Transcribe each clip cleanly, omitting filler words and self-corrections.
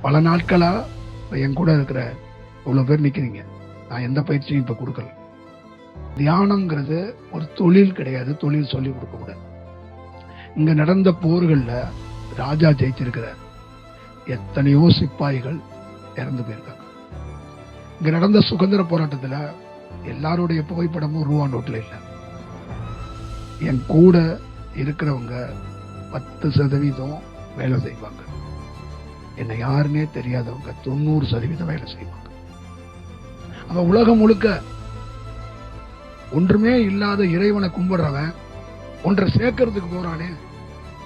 பல நாட்களா என் கூட இருக்கிற இவ்வளவு பேர் நிக்கிறீங்க. நான் எந்த பயிற்சியும் இப்ப கொடுக்கல. தியானம்ங்கிறது ஒரு தொழில் கிடையாது. தொழில் சொல்லி கொடுக்க கூடாது. இங்க நடந்த போர்கள்ல ராஜா ஜெயிச்சிருக்கிறார். எத்தனையோ சிப்பாய்கள் இறந்து போயிருக்காங்க. இங்க நடந்த சுதந்திர போராட்டத்துல எல்லாருடைய புகைப்படமும் ரூபா நோட்ல இல்ல. என் கூட இருக்கிறவங்க 10% வேலை செய்வாங்க. என்ன யாருன்னே தெரியாதவங்க 90% வேலை செய்வாங்க. அவன் உலகம் முழுக்க ஒன்றுமே இல்லாத இறைவனை கும்பிடுறவன் ஒன்றை சேர்க்கறதுக்கு போறானே.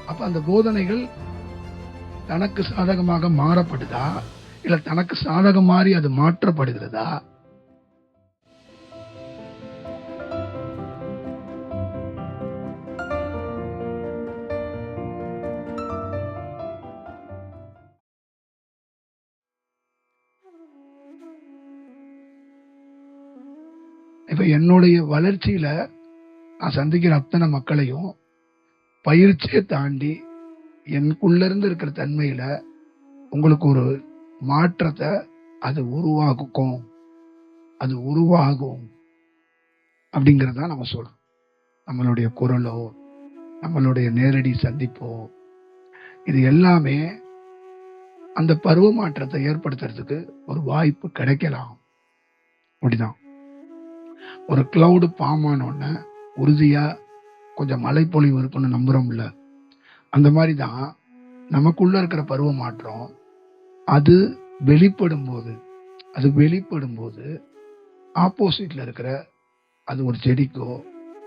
அப்ப அந்த போதனைகள் தனக்கு சாதகமாக மாறப்படுதா இல்ல தனக்கு சாதகம் மாறி அது மாற்றப்படுகிறதா? இப்ப என்னுடைய வளர்ச்சியில நான் சந்திக்கிற அத்தனை மக்களையும் பயிற்சியை தாண்டி எனக்குள்ள இருந்து இருக்கிற தன்மையில உங்களுக்கு ஒரு மாற்றத்தை அது உருவாக்கும் அப்படிங்கறத நம்ம சொல்றோம். நம்மளுடைய குரலோ நம்மளுடைய நேரடி சந்திப்போ இது எல்லாமே அந்த பருவ மாற்றத்தை ஏற்படுத்துறதுக்கு ஒரு வாய்ப்பு கிடைக்கலாம். அப்படிதான் ஒரு கிளவுடு பாமானோன்னு உறுதியா கொஞ்சம் மழைப்பொழிவு இருக்குன்னு நம்புறோம்ல, அந்த மாதிரிதான் நமக்குள்ள இருக்கிற பருவ மாற்றம் அது வெளிப்படும் போது ஆப்போசிட்ல இருக்கிற அது ஒரு செடிக்கோ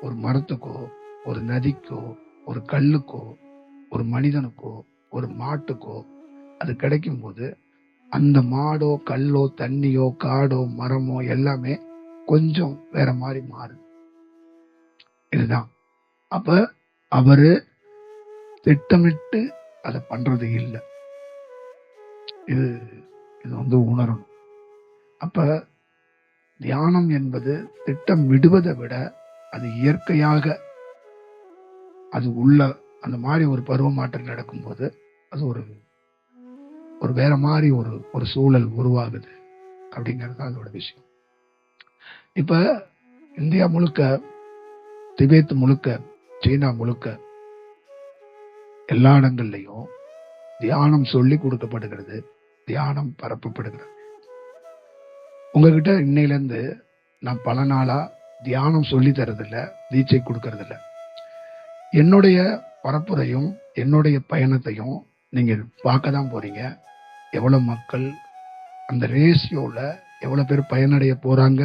ஒரு மரத்துக்கோ ஒரு நதிக்கோ ஒரு கல்லுக்கோ ஒரு மனிதனுக்கோ ஒரு மாட்டுக்கோ அது கிடைக்கும் போது அந்த மாடோ கல்லோ தண்ணியோ காடோ மரமோ எல்லாமே கொஞ்சம் வேற மாதிரி மாறுது. இதுதான். அப்ப அவரு திட்டமிட்டு அதை பண்றது இல்லை. இது உணரணும். அப்ப தியானம் என்பது திட்டம் விடுவதை விட அது இயற்கையாக அது உள்ள அந்த மாதிரி ஒரு பருவ மாற்றம் நடக்கும்போது அது ஒரு வேற மாதிரி ஒரு சூழல் உருவாகுது அப்படிங்கிறது அதோட விஷயம். இப்ப இந்தியா முழுக்க, திபெத் முழுக்க, சீனா முழுக்க எல்லா இடங்கள்லையும் தியானம் சொல்லி கொடுக்கப்படுகிறது, தியானம் பரப்பப்படுகிறது. உங்ககிட்ட இன்னையில இருந்து நான் பல நாளா தியானம் சொல்லி தரதில்ல, தீட்சை கொடுக்கறதில்ல. என்னுடைய பரப்புரையும் என்னுடைய பயணத்தையும் நீங்க பார்க்க தான் போறீங்க. எவ்வளவு மக்கள் அந்த ரேஷியோல எவ்வளவு பேர் பயனடைய போறாங்க,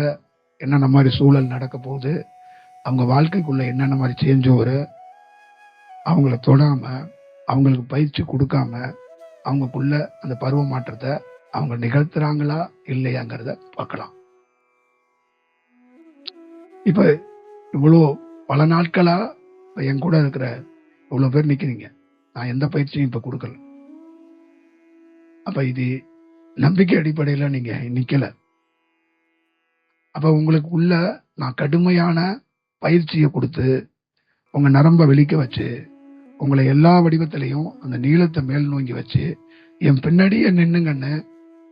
என்னென்ன மாதிரி சூழல் நடக்க போகுது, அவங்க வாழ்க்கைக்குள்ள என்னென்ன மாதிரி சேஞ்ச் ஓவர், அவங்கள தொடாம அவங்களுக்கு பயிற்சி கொடுக்காம அவங்களுக்குள்ள அந்த பருவ மாற்றத்தை அவங்க நிகழ்த்துறாங்களா இல்லையாங்கிறத பார்க்கலாம். இப்ப இவ்வளோ பல நாட்களா என் கூட இருக்கிற இவ்வளவு பேர் நிக்கிறீங்க. நான் எந்த பயிற்சியும் இப்ப கொடுக்கல. அப்ப இது நம்பிக்கை அடிப்படையில நீங்க நிக்கல. அப்ப உங்களுக்கு உள்ள நான் கடுமையான பயிற்சியை கொடுத்து உங்க நரம்ப வெளிக்க வச்சு உங்களை எல்லா வடிவத்திலையும் அந்த நீளத்தை மேல் நோங்கி வச்சு என் பின்னாடியே நின்னுங்கன்னு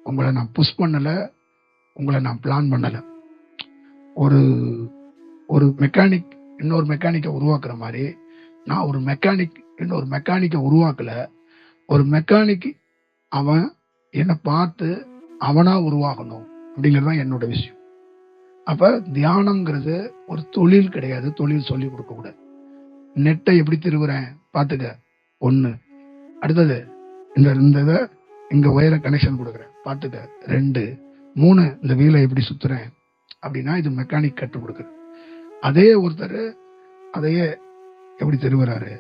உங்களை நான் புஷ் பண்ணல, உங்களை நான் பிளான் பண்ணல. ஒரு மெக்கானிக் இன்னொரு மெக்கானிக்கை உருவாக்குற மாதிரி நான் ஒரு மெக்கானிக் இன்னொரு மெக்கானிக்கை உருவாக்கல. ஒரு மெக்கானிக் அவன் என்னை பார்த்து அவனா உருவாகணும் அப்படிங்கறதுதான் என்னோட விஷயம். அப்ப தியானம்ங்கிறது ஒரு தொழில் கிடையாது. தொழில் சொல்லி கொடுக்க கூடாது. நெட்டை எப்படி திருவுறேன் பாத்துக்க, ஒண்ணு. அடுத்தது இந்த இங்க ஒயரை கனெக்ஷன் கொடுக்குறேன் பாத்துக்க, 2, 3 இந்த வீலை எப்படி சுத்துறேன் அப்படின்னா இது மெக்கானிக் கற்றுக் கொடுக்குறது. அதே ஒருத்தர் அதையே எப்படி திருவுறாரு,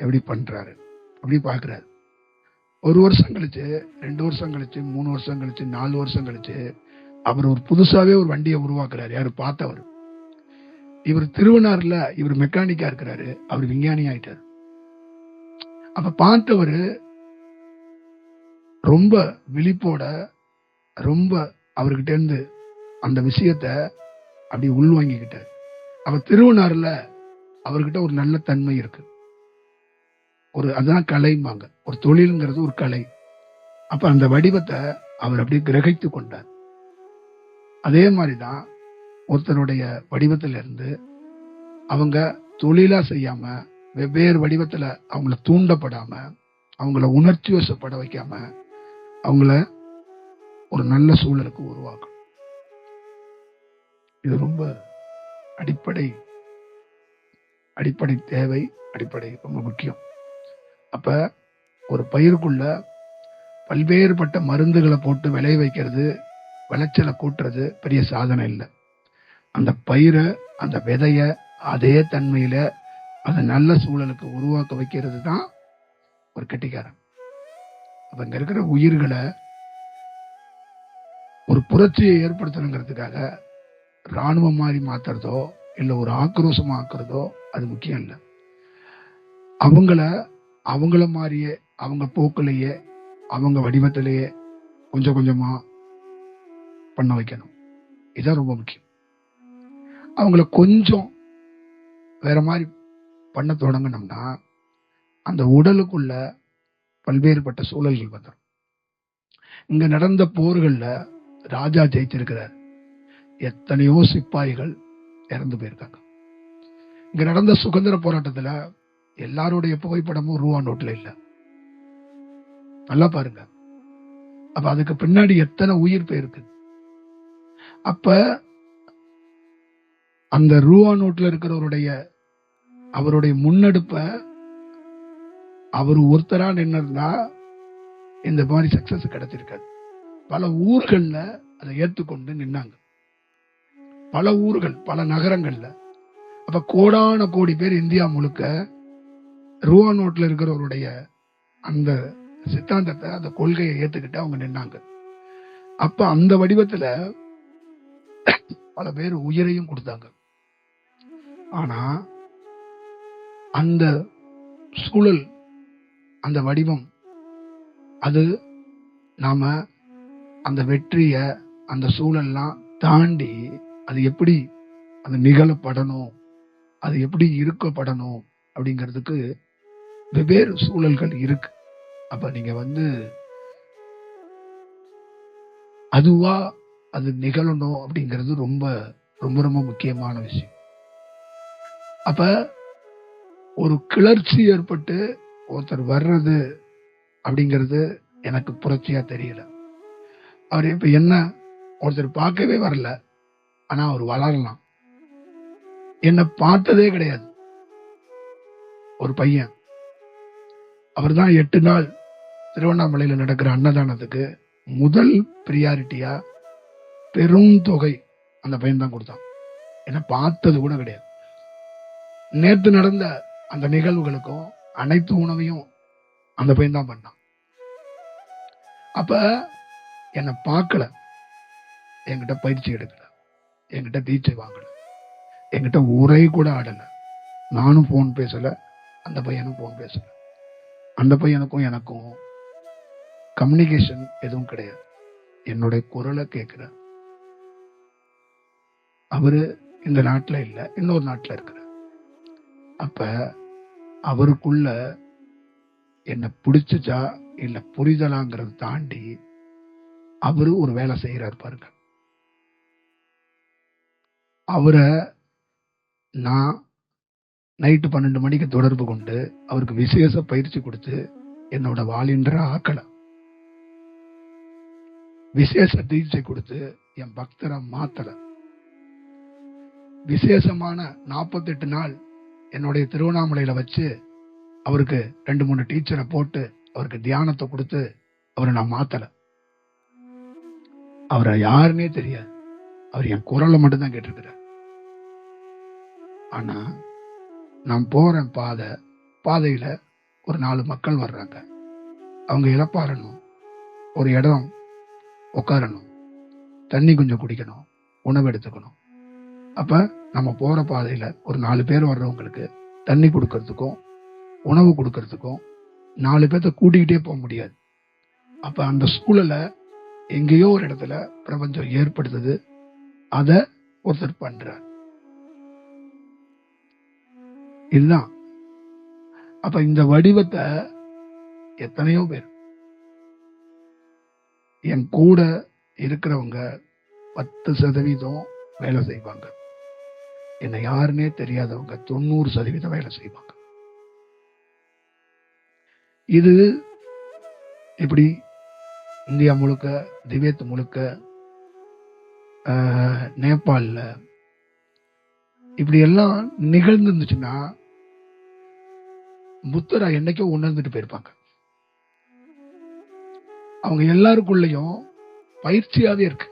எப்படி பண்றாரு அப்படி பாக்குறாரு. 1 வருஷம் கழிச்சு, 2 வருஷம் கழிச்சு, 3 வருஷம் கழிச்சு, 4 வருஷம் கழிச்சு அவர் ஒரு புதுசாவே ஒரு வண்டியை உருவாக்குறாரு. யாரு பார்த்தவர். இவர் திருவண்ணாறுல இவர் மெக்கானிக்கா இருக்கிறாரு, அவர் விஞ்ஞானி ஆயிட்டாரு. அப்ப பார்த்தவரு ரொம்ப விழிப்போட ரொம்ப அவர்கிட்ட இருந்து அந்த விஷயத்த அப்படி உள்வாங்கிக்கிட்டார். அப்ப திருவண்ணாறுல அவர்கிட்ட ஒரு நல்ல தன்மை இருக்கு. அதுதான் கலைம்பாங்க. ஒரு தொழில்ங்கிறது ஒரு கலை. அப்ப அந்த வடிவத்தை அவர் அப்படியே கிரகித்து கொண்டார். அதே மாதிரிதான் ஒருத்தருடைய வடிவத்திலிருந்து அவங்க தொழிலா செய்யாம வெவ்வேறு வடிவத்துல அவங்கள தூண்டப்படாம, அவங்கள உணர்ச்சி வசப்பட வைக்காம, அவங்கள ஒரு நல்ல சூழலுக்கு உருவாக்கும். இது ரொம்ப அடிப்படை தேவை, அடிப்படை ரொம்ப முக்கியம். அப்ப ஒரு பயிருக்குள்ள பல்வேறுபட்ட மருந்துகளை போட்டு விளைய வைக்கிறது, விளைச்சலை கூட்டுறது பெரிய சாதனை இல்லை. அந்த பயிரை, அந்த விதைய அதே தன்மையில அந்த நல்ல சூழலுக்கு உருவாக்க வைக்கிறது தான் ஒரு கெட்டிக்காரன். அப்ப இங்க இருக்கிற உயிர்களை ஒரு புரட்சியை ஏற்படுத்தணுங்கிறதுக்காக ராணுவம் மாதிரி மாத்துறதோ இல்ல ஒரு ஆக்ரோஷமா ஆக்குறதோ அது முக்கியம் இல்லை. அவங்கள மாதிரியே, அவங்க போக்கிலேயே, அவங்க வடிவத்திலேயே கொஞ்சம் கொஞ்சமா பண்ண வைக்கணும். இதுதான் ரொம்ப முக்கியம். அவங்கள கொஞ்சம் வேற மாதிரி பண்ண தொடங்கினோம்னா அந்த உடலுக்குள்ள பல்வேறுபட்ட சூழல்கள் வந்துடும். இங்க நடந்த போர்கள்ல ராஜா ஜெயிச்சிருக்கிறார், எத்தனையோ சிப்பாய்கள் இறந்து போயிருக்காங்க. இங்க நடந்த சுதந்திர போராட்டத்துல எல்லாருடைய புகைப்படமும் ரூபா நோட்டுல இல்ல. நல்லா பாருங்க. அப்ப அதுக்கு பின்னாடி எத்தனை உயிர் போயிருக்கு. அப்ப அந்த ரூபா நோட்டுல இருக்கிறவருடைய அவருடைய முன்னெடுப்ப அவர் ஒருத்தரா நின்னா இந்த மாதிரி சக்சஸ் கிடைச்சிருக்காது. பல ஊர்கள்ல அதை ஏற்றுக்கொண்டு நின்னாங்க, பல ஊர்கள், பல நகரங்கள்ல. அப்ப கோடான கோடி பேர் இந்தியா முழுக்க ரூபா நோட்ல இருக்கிறவருடைய அந்த சித்தாந்தத்தை, அந்த கொள்கையை ஏத்துக்கிட்டு அவங்க நின்னாங்க. அப்ப அந்த வடிவத்துல பல பேர் உயிரையும் கொடுத்தாங்க. ஆனா அந்த சூழல், அந்த வடிவம், அது நாம அந்த வெற்றிய, அந்த சூழல்லாம் தாண்டி அது எப்படி அது நிகழப்படணும், அது எப்படி இருக்கப்படணும் அப்படிங்கிறதுக்கு வெவ்வேறு சூழல்கள் இருக்கு. அப்ப நீங்க அதுவா அது நிகழணும் அப்படிங்கிறது ரொம்ப ரொம்ப ரொம்ப முக்கியமான விஷயம். அப்ப ஒரு கிளர்ச்சி ஏற்பட்டு ஒருத்தர் வர்றது அப்படிங்கிறது எனக்கு புரட்சியா தெரியல. அவர் இப்ப என்ன ஒருத்தர் பார்க்கவே வரல, ஆனா அவர் வளரலாம். என்ன பார்த்ததே கிடையாது ஒரு பையன், அவர் தான் 8 நாள் திருவண்ணாமலையில நடக்கிற அன்னதானத்துக்கு முதல் பிரியாரிட்டியா பெரும் தொகை அந்த பையன் தான் கொடுத்தான். என்ன பார்த்தது கூட கிடையாது. நேற்று நடந்த அந்த நிகழ்வுகளுக்கும் அனைத்து உணவையும் அந்த பையன் தான் பண்ணான். அப்ப என்னை பார்க்கல, என்கிட்ட பயிற்சி எடுக்கல, என்கிட்ட தீட்சை வாங்கல, என்கிட்ட உரை கூட ஆடல, நானும் போன் பேசல, அந்த பையனும் போன் பேசல. அந்த பையனுக்கும் எனக்கும் கம்யூனிகேஷன் எதுவும் கிடையாது. என்னுடைய குரலை கேட்கிற அவரு இந்த நாட்டுல இல்ல, இன்னொரு நாட்டுல இருக்கிற. அப்ப அவருக்குள்ள என்ன பிடிச்சா இல்ல புரிதலாங்கிறத தாண்டி அவரு ஒரு வேலை செய்யறாரு பாருங்க. அவரை நான் நைட்டு 12 மணிக்கு தொடர்பு கொண்டு அவருக்கு விசேஷ பயிற்சி கொடுத்து என்னோட வாலின்ற ஆக்கல, விசேஷ தீட்சை கொடுத்து என் பக்தரை மாத்தல, விசேஷமான 48 நாள் என்னுடைய திருவண்ணாமலையில வச்சு அவருக்கு 2-3 டீச்சரை போட்டு அவருக்கு தியானத்தை கொடுத்து அவரை நான் மாத்தல. அவரை யாருன்னே தெரியாது, அவர் என் குரலை மட்டும்தான் கேட்டிருக்கிறார். ஆனா நான் போறேன் பாதையில ஒரு 4 மக்கள் வர்றாங்க. அவங்க இழப்பாறணும், ஒரு இடம் உட்காரணும், தண்ணி கொஞ்சம் குடிக்கணும், உணவு எடுத்துக்கணும். அப்ப நம்ம போற பாதையில ஒரு 4 பேர் வர்றவங்களுக்கு தண்ணி கொடுக்கறதுக்கும் உணவு கொடுக்கறதுக்கும் 4 பேர்த்த கூட்டிக்கிட்டே போக முடியாது. அப்ப அந்த சூழலை எங்கேயோ ஒரு இடத்துல பிரபஞ்சம் ஏற்படுத்துது, அத ஒருத்தர் பண்றார். இதுதான். அப்ப இந்த வடிவத்தை எத்தனையோ பேர் என் கூட இருக்கிறவங்க 10% வேலை செய்வாங்க. என்னை யாருன்னே தெரியாதவங்க 90% வேலை செய்வாங்க. இது இப்படி இந்தியா முழுக்க, திபெத் முழுக்க, நேபாளில் இப்படி எல்லாம் நிகழ்ந்துருந்துச்சுன்னா புத்தரை என்னைக்கோ உணர்ந்துட்டு போயிருப்பாங்க. அவங்க எல்லாருக்குள்ளயும் பயிற்சியாவே இருக்கு.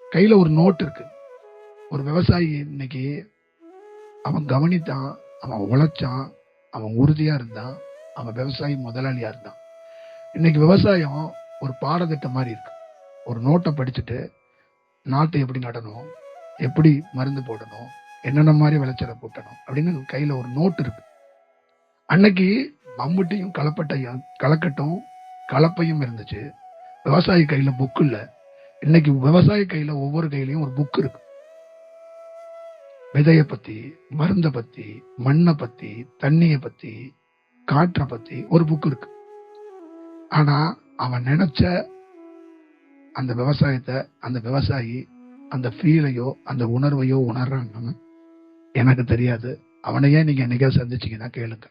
கையில ஒரு நோட் இருக்கு. ஒரு விவசாயி இன்னைக்கு அவன் கவனித்தான், அவன் உழைச்சான், அவன் உறுதியா இருந்தான், அவன் விவசாயி முதலாளியா இருந்தான். இன்னைக்கு விவசாயம் ஒரு பாடத்திட்டம் மாதிரி இருக்கு. ஒரு நோட்டை படிச்சுட்டு நாட்டை எப்படி நடணும், எப்படி மருந்து போடணும், என்னென்ன மாதிரி விளைச்சலை போட்டணும் அப்படின்னு கையில ஒரு நோட் இருக்கு. அன்னைக்கு மம்முட்டியும் கலக்கட்டும் கலப்பையும் இருந்துச்சு. விவசாயி கையில புக் இல்ல. இன்னைக்கு விவசாய கையில ஒவ்வொரு கையிலையும் ஒரு புக் இருக்கு. விதைய பத்தி, மருந்த பத்தி, மண்ணை பத்தி, தண்ணிய பத்தி, காற்றை பத்தி ஒரு புக் இருக்கு. ஆனா அவன் நினைச்ச அந்த விவசாயத்தை, அந்த விவசாயி அந்த ஃபீலையோ அந்த உணர்வையோ உணர்றான்னு எனக்கு தெரியாது. அவனையே நீங்க என்னைக்கா சந்திச்சீங்கன்னா கேளுங்க.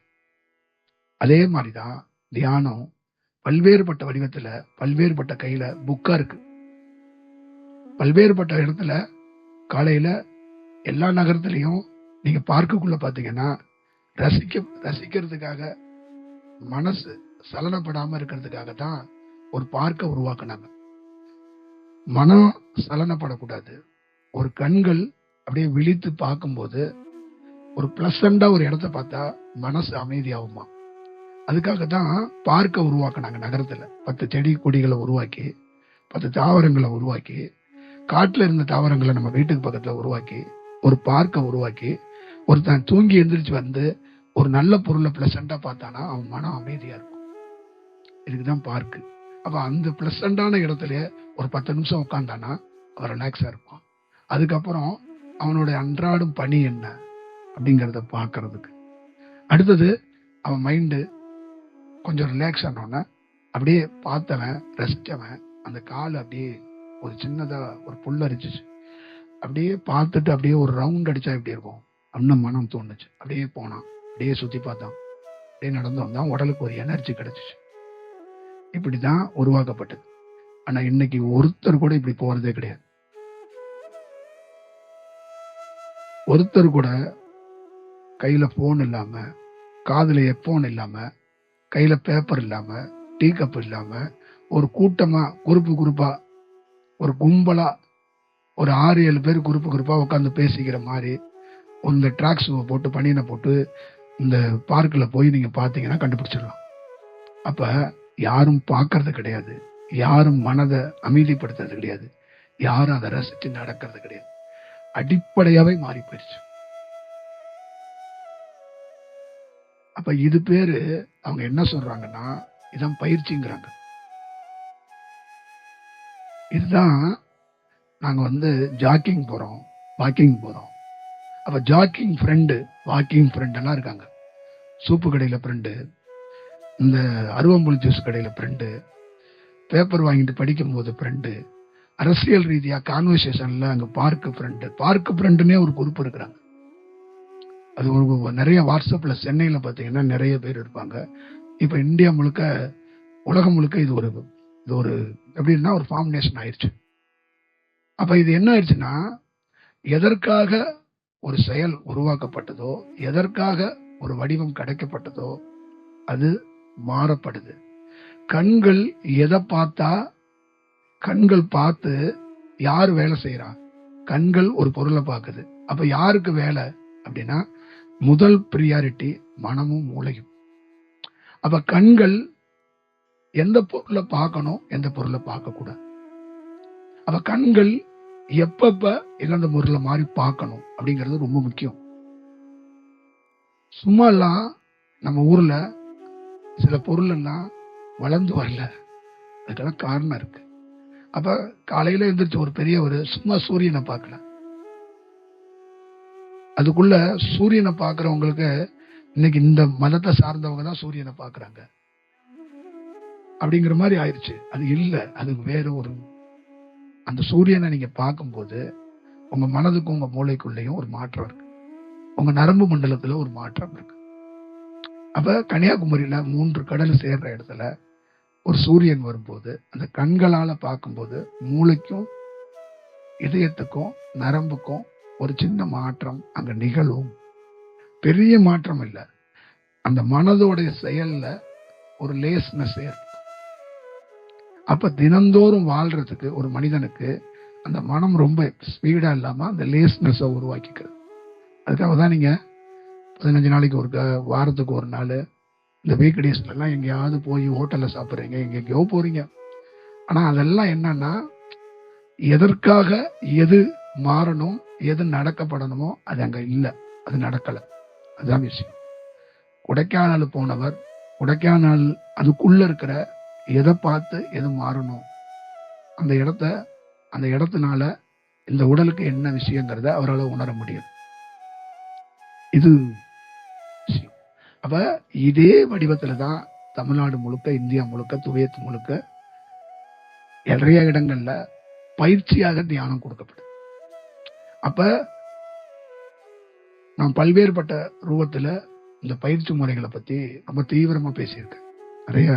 அதே மாதிரிதான் தியானம் பல்வேறுபட்ட வடிவத்துல, பல்வேறுபட்ட கையில புக்கா இருக்கு. பல்வேறுபட்ட இடத்துல காலையில எல்லா நகரத்திலையும் நீங்க பார்க்குள்ள பாத்தீங்கன்னா ரசிக்கிறதுக்காக, மனசு சலனப்படாம இருக்கிறதுக்காக தான் ஒரு பார்க்க உருவாக்குனாங்க. மனம் சலனப்படக்கூடாது. ஒரு கண்கள் அப்படியே விழித்து பார்க்கும்போது ஒரு பிளசண்டா ஒரு இடத்த பார்த்தா மனசு அமைதியாகுமா. அதுக்காக தான் பார்க்க உருவாக்குனாங்க நகரத்துல. 10 செடி கொடிகளை உருவாக்கி, 10 தாவரங்களை உருவாக்கி, காட்டுல இருந்த தாவரங்களை நம்ம வீட்டுக்கு பக்கத்துல உருவாக்கி, ஒரு பார்க்க உருவாக்கி, ஒருத்தன் தூங்கி எந்திரிச்சு வந்து ஒரு நல்ல பொருளை பிளசண்டா பார்த்தானா அவன் மனம் அமைதியா இருக்கும். இதுக்குதான் பார்க்கு. அப்ப அந்த பிளசண்டான இடத்துல ஒரு 10 நிமிஷம் உட்காந்தானா அவன் ரிலாக்ஸா இருப்பான். அதுக்கப்புறம் அவனுடைய அன்றாடும் பணி என்ன அப்படிங்கிறத பார்க்கறதுக்கு. அடுத்தது அவன் மைண்டு கொஞ்சம் ரிலாக்ஸ் ஆனோன்னா அப்படியே பார்த்தவன், ரசிச்சவன், அந்த கால் அப்படியே ஒரு சின்னதா ஒரு புல் அரிச்சிச்சு, அப்படியே பார்த்துட்டு அப்படியே ஒரு ரவுண்ட் அடிச்சா எப்படி இருக்கும் அப்படின்னு மனம் தோணுச்சு. அப்படியே போனான், அப்படியே சுத்தி பார்த்தான், அப்படியே நடந்து வந்தான். உடலுக்கு ஒரு எனர்ஜி கிடைச்சிச்சு. இப்படிதான் உருவாக்கப்பட்டது. ஆனா இன்னைக்கு ஒருத்தர் கூட இப்படி போறதே கிடையாது. ஒருத்தர் கூட கையில போன் இல்லாம, காதுல ஹெட்போன் இல்லாம, கையில பேப்பர் இல்லாம, டீ கப் இல்லாம, ஒரு கூட்டமா குரூப்பா ஒரு கும்பலா ஒரு 6-7 பேர் குரூப்பா உட்காந்து பேசிக்கிற மாதிரி இந்த ட்ராக் ஷூவை போட்டு பனியனை போட்டு இந்த பார்க்கில் போய் நீங்க பாத்தீங்கன்னா கண்டுபிடிச்சிடலாம். அப்ப யாரும் பார்க்கறது கிடையாது, யாரும் மனதை அமைதிப்படுத்துறது கிடையாது, யாரும் அதை ரசிச்சு நடக்கிறது கிடையாது. அடிப்படையாவே மாறி போயிடுச்சு. அப்ப இது பேரு அவங்க என்ன சொல்றாங்கன்னா இதான் பயிற்சிங்கிறாங்க. இதுதான் நாங்க ஜாக்கிங் போறோம், வாக்கிங் போறோம். அப்ப ஜாக்கிங் ஃப்ரெண்டு, வாக்கிங் ஃப்ரெண்ட் எல்லாம் இருக்காங்க. சூப்பு கடையில ஃப்ரெண்டு, இந்த அருவம்புல் ஜூஸ் கடையில ஃப்ரெண்டு, பேப்பர் வாங்கிட்டு படிக்கும் போது ஃப்ரெண்டு, அரசியல் ரீதியா கான்வர்சேஷன்ல அங்க பார்க்கு ஃப்ரெண்டுன்னே ஒரு குரூப் இருக்கிறாங்க. அது ஒரு நிறைய வாட்ஸ்அப்ல சென்னையில பாத்தீங்கன்னா நிறைய பேர் இருப்பாங்க. இப்ப இந்தியா முழுக்க, உலகம் முழுக்க இது ஒரு எப்படின்னா ஒரு ஃபார்முலேஷன் ஆயிடுச்சு. அப்ப இது என்ன ஆயிடுச்சுன்னா, எதற்காக ஒரு செயல் உருவாக்கப்பட்டதோ, எதற்காக ஒரு வடிவம் கிடைக்கப்பட்டதோ அது மாறப்படுது. கண்கள் எதை பார்த்தா, கண்கள் பார்த்து யார் வேலை செய்யறா? கண்கள் ஒரு பொருளை பார்க்குது. அப்ப யாருக்கு வேலை அப்படின்னா முதல் பிரியாரிட்டி மனமும் மூளையும். அப்ப கண்கள் எந்த பொருளை பார்க்கணும், எந்த பொருளை பார்க்க கூடாது. அப்ப கண்கள் எப்பப்ப எந்த பொருளை மாதிரி பார்க்கணும் அப்படிங்கிறது ரொம்ப முக்கியம். சும்மா எல்லாம் நம்ம ஊர்ல சில பொருள் எல்லாம் வளர்ந்து வரல, அதுக்கெல்லாம் காரணம் இருக்கு. அப்ப காலையில எழுந்திரிச்சு ஒரு பெரியவர் சும்மா சூரியனை பார்க்கல. அதுக்குள்ள சூரியனை பார்க்கறவங்களுக்கு இன்னைக்கு இந்த மதத்தை சார்ந்தவங்க தான் சூரியனை பார்க்கறாங்க. அப்படிங்கிற மாதிரி ஆயிடுச்சு. அது இல்லை, அது வேற ஒரு அந்த சூரியனை நீங்க பார்க்கும்போது உங்க மனதுக்கும் உங்க மூளைக்குள்ளேயும் ஒரு மாற்றம் இருக்கு, உங்க நரம்பு மண்டலத்துல ஒரு மாற்றம் இருக்கு. அப்ப கன்னியாகுமரியில 3 கடல் சேர்ற இடத்துல ஒரு சூரியன் வரும்போது அந்த கண்களால பார்க்கும்போது மூளைக்கும் இதயத்துக்கும் நரம்புக்கும் ஒரு சின்ன மாற்றம் அங்க நிகழும். பெரிய மாற்றம் இல்லை, அந்த மனதோடைய செயல்ல ஒரு லேஸ்னஸ் ஏற்படும். அப்ப தினந்தோறும் வாழ்றதுக்கு ஒரு மனிதனுக்கு அந்த மனம் ரொம்ப ஸ்பீடா இல்லாம அந்த லேஸ்னஸ் உருவாக்கிக்கிறது. அதுக்காக தான் நீங்க 15 நாளைக்கு ஒரு வாரத்துக்கு ஒரு நாள் இந்த வீக் டேஸ்ல எல்லாம் எங்கேயாவது போய் ஹோட்டல்ல சாப்பிட்றீங்க, எங்கெங்கயோ போறீங்க. ஆனா அதெல்லாம் என்னன்னா எதற்காக எது மாறணும், எது நடக்கப்படணுமோ அது அங்க இல்லை, அது நடக்கல. அதுதான் விஷயம். கொடைக்கானல் போனவர் கொடைக்கானல் அதுக்குள்ள இருக்கிற எதை பார்த்து எது மாறணும், அந்த இடத்தினால இந்த உடலுக்கு என்ன விஷயங்கிறத அவரால் உணர முடியும். இது விஷயம். அப்ப இதே வடிவத்துல தான் தமிழ்நாடு முழுக்க, இந்தியா முழுக்க, துவையத்து முழுக்க நிறைய இடங்கள்ல பயிற்சியாக தியானம் கொடுக்கப்படும். அப்ப நான் பல்வேறுபட்ட ரூபத்துல இந்த பயிற்சி முறைகளை பத்தி ரொம்ப தீவிரமா பேசியிருக்கேன். நிறைய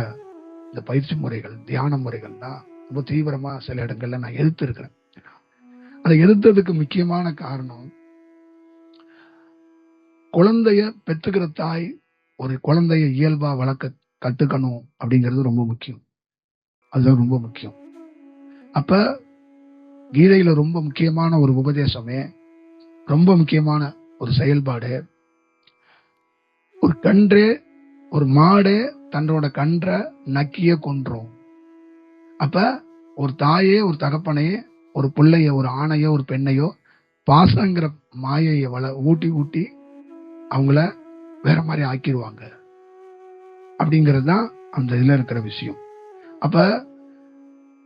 இந்த பயிற்சி முறைகள், தியான முறைகள்லாம் ரொம்ப தீவிரமா சில இடங்கள்ல நான் எதிர்த்து இருக்கிறேன். அதை எதிர்த்ததுக்கு முக்கியமான காரணம், குழந்தைய பெற்றுக்கிற தாய் ஒரு குழந்தைய இயல்பா வளர்க்க கத்துக்கணும் அப்படிங்கிறது ரொம்ப முக்கியம். அதுதான் ரொம்ப முக்கியம். அப்ப கீதையில ரொம்ப முக்கியமான ஒரு உபதேசமே, ரொம்ப முக்கியமான ஒரு செயல்பாடு, ஒரு கன்றே, ஒரு மாடே தன்னோட கன்றை நக்கிய கொன்றும். அப்ப ஒரு தாயே, ஒரு தகப்பனையே, ஒரு பிள்ளைய, ஒரு ஆணையோ ஒரு பெண்ணையோ பாசங்கிற மாயையை ஊட்டி ஊட்டி அவங்கள வேற மாதிரி ஆக்கிடுவாங்க அப்படிங்கிறது தான் அந்த இதுல இருக்கிற விஷயம். அப்ப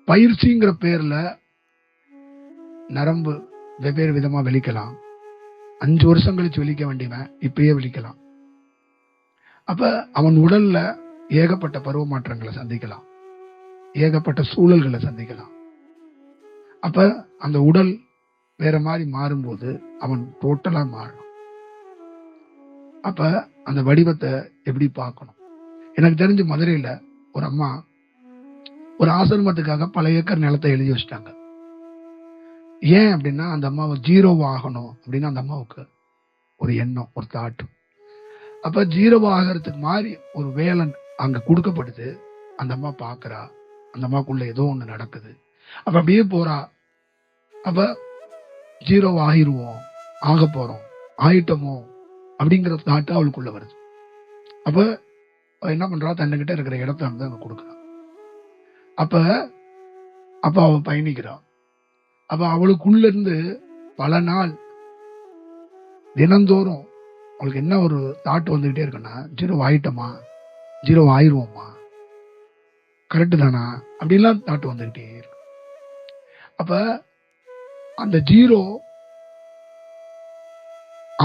பயிற்சிங்கிற பேர்ல நரம்பு வெவ்வேறு விதமா வெளிக்கலாம். 5 வருஷம் கழிச்சு வெளிக்க வேண்டியவன் இப்பயே வெளிக்கலாம். அப்ப அவன் உடல்ல ஏகப்பட்ட பருவ மாற்றங்களை சந்திக்கலாம், ஏகப்பட்ட சூழல்களை சந்திக்கலாம். அப்ப அந்த உடல் வேற மாதிரி மாறும்போது அவன் டோட்டலா மாறும். அப்ப அந்த வடிவத்தை எப்படி பார்க்கணும்? எனக்கு தெரிஞ்சு மதுரையில ஒரு அம்மா ஒரு ஆசிரமத்துக்காக பல ஏக்கர் நிலத்தை எழுதி வச்சிட்டாங்க. ஏன் அப்படின்னா அந்த அம்மாவை 0 ஆகணும் அப்படின்னு அந்த அம்மாவுக்கு ஒரு எண்ணம், ஒரு தாட். அப்ப 0 ஆகிறதுக்கு மாதிரி ஒரு வேலை அங்க கொடுக்கப்படுது. அந்த அம்மா பாக்குறா, அந்த அம்மாக்குள்ள ஏதோ ஒண்ணு நடக்குது. அப்ப அப்படியே போறா. அப்ப 0 ஆகிருவோம், ஆக போறோம், ஆயிட்டோமோ அப்படிங்கிற தாட்டு அவளுக்குள்ள வருது. அப்ப என்ன பண்றா, தன்னுகிட்ட இருக்கிற இடத்த வந்து அங்க கொடுக்குறா. அப்ப அவ பயணிக்கிறா. அப்ப அவளுக்குள்ள இருந்து பல நாள் தினந்தோறும் அவளுக்கு என்ன ஒரு தாட் வந்துகிட்டே இருக்குன்னா, 0 ஆயிட்டோமா, 0 ஆயிருவோமா, கரெக்டு தானா அப்படின்லாம் தாட் வந்துகிட்டே இருக்கு. அப்ப அந்த 0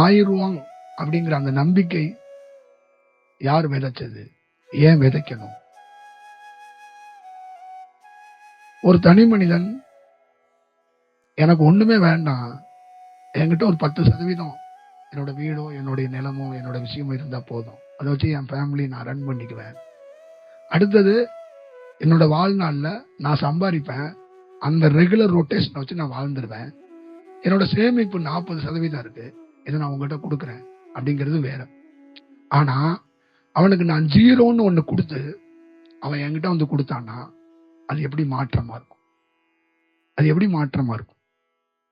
ஆயிருவோம் அப்படிங்கிற அந்த நம்பிக்கை யார் விதைச்சது, ஏன் விதைக்கணும்? ஒரு தனி மனிதன் எனக்கு ஒண்ணுமே வேண்டாம், என்கிட்ட ஒரு 10% என்னோட வீடோ என்னுடைய நிலமோ என்னோட விஷயமோ இருந்தா போதும், அதை வச்சு என் ஃபேமிலி நான் ரன் பண்ணிக்குவேன். அடுத்தது என்னோட வாழ்நாள்ல நான் சம்பாதிப்பேன், அந்த ரெகுலர் ரொட்டேஷனை வச்சு நான் வாழ்ந்துருவேன். என்னோட சேமிப்பு 40% இருக்கு, இதை நான் உங்ககிட்ட கொடுக்குறேன் அப்படிங்கிறது வேற. ஆனா அவனுக்கு நான் 0ன்னு ஒண்ணு கொடுத்து அவன் என்கிட்ட வந்து கொடுத்தான்னா அது எப்படி மாற்றமா இருக்கும்? அது எப்படி மாற்றமா இருக்கும்?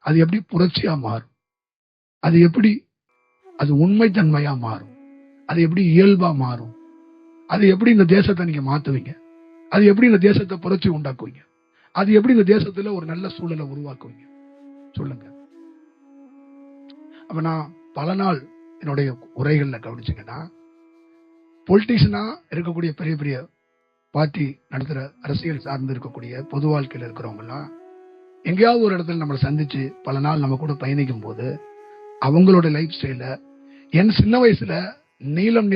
அது எப்படி புரட்சியா மாறும்? அது எப்படி அது உண்மைத்தன்மையா மாறும்? அது எப்படி இயல்பா மாறும்? அது எப்படி இந்த தேசத்தை நீங்க மாத்துவீங்க? அது எப்படி இந்த தேசத்தை புரட்சி உண்டாக்குவீங்க? அது எப்படி இந்த தேசத்துல ஒரு நல்ல சூழலை உருவாக்குவீங்க? சொல்லுங்க. அப்ப நான் பல நாள் என்னுடைய உரைகள்ல கவனிச்சுங்கன்னா, பொலிட்டிஷியனா இருக்கக்கூடிய பெரிய பெரிய பார்ட்டி நடத்துற அரசியல் சார்ந்து இருக்கக்கூடிய பொது வாழ்க்கையில் இருக்கிறவங்க எல்லாம் எங்கேயாவது ஒரு இடத்துல நம்மளை சந்திச்சு பல நாள் நம்ம கூட பயணிக்கும் போது அவங்களோட லைஃப் ஸ்டைல என் சின்ன வயசுல நீளம்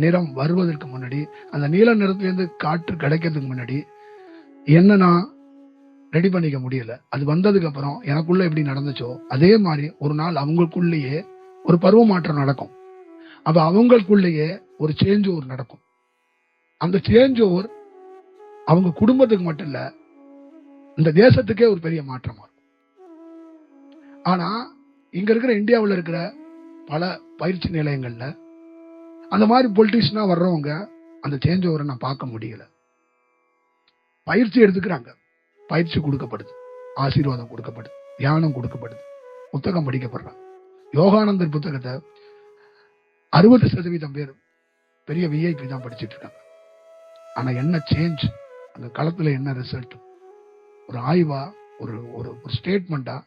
நிறம் வருவதற்கு முன்னாடி, அந்த நீல நிறத்திலிருந்து காற்று கிடைக்கிறதுக்கு முன்னாடி என்ன நான் ரெடி பண்ணிக்க முடியல. அது வந்ததுக்கு அப்புறம் எனக்குள்ள எப்படி நடந்துச்சோ அதே மாதிரி ஒரு நாள் அவங்களுக்குள்ளேயே ஒரு பருவ மாற்றம் நடக்கும். அப்ப அவங்களுக்குள்ளேயே ஒரு சேஞ்ச் ஓவர் நடக்கும். அந்த சேஞ்ச் ஓவர் அவங்க குடும்பத்துக்கு மட்டும் இல்ல, இந்த தேசத்துக்கே ஒரு பெரிய மாற்றமா இருக்கும். ஆனா இங்க இருக்கிற இந்தியாவில் இருக்கிற பல பயிற்சி நிலையங்கள்ல அந்த மாதிரி பொலிட்டிஷியனா வர்றவங்க அந்த சேஞ்ச் ஓவரை நான் பார்க்க முடியல. பயிற்சி எடுத்துக்கிறாங்க, பயிற்சி கொடுக்கப்படுது, ஆசீர்வாதம் கொடுக்கப்படுது, தியானம் கொடுக்கப்படுது, புத்தகம் படிக்கப்படுறாங்க. யோகானந்தர் புத்தகத்தை 60% பேர் பெரிய விஐபி தான் படிச்சுட்டு இருக்காங்க. ஆனா என்ன சேஞ்ச், அந்த களத்துல என்ன ரிசல்ட், ஒரு ஆய்வா, ஒரு ஒரு ஸ்டேட்மெண்டா,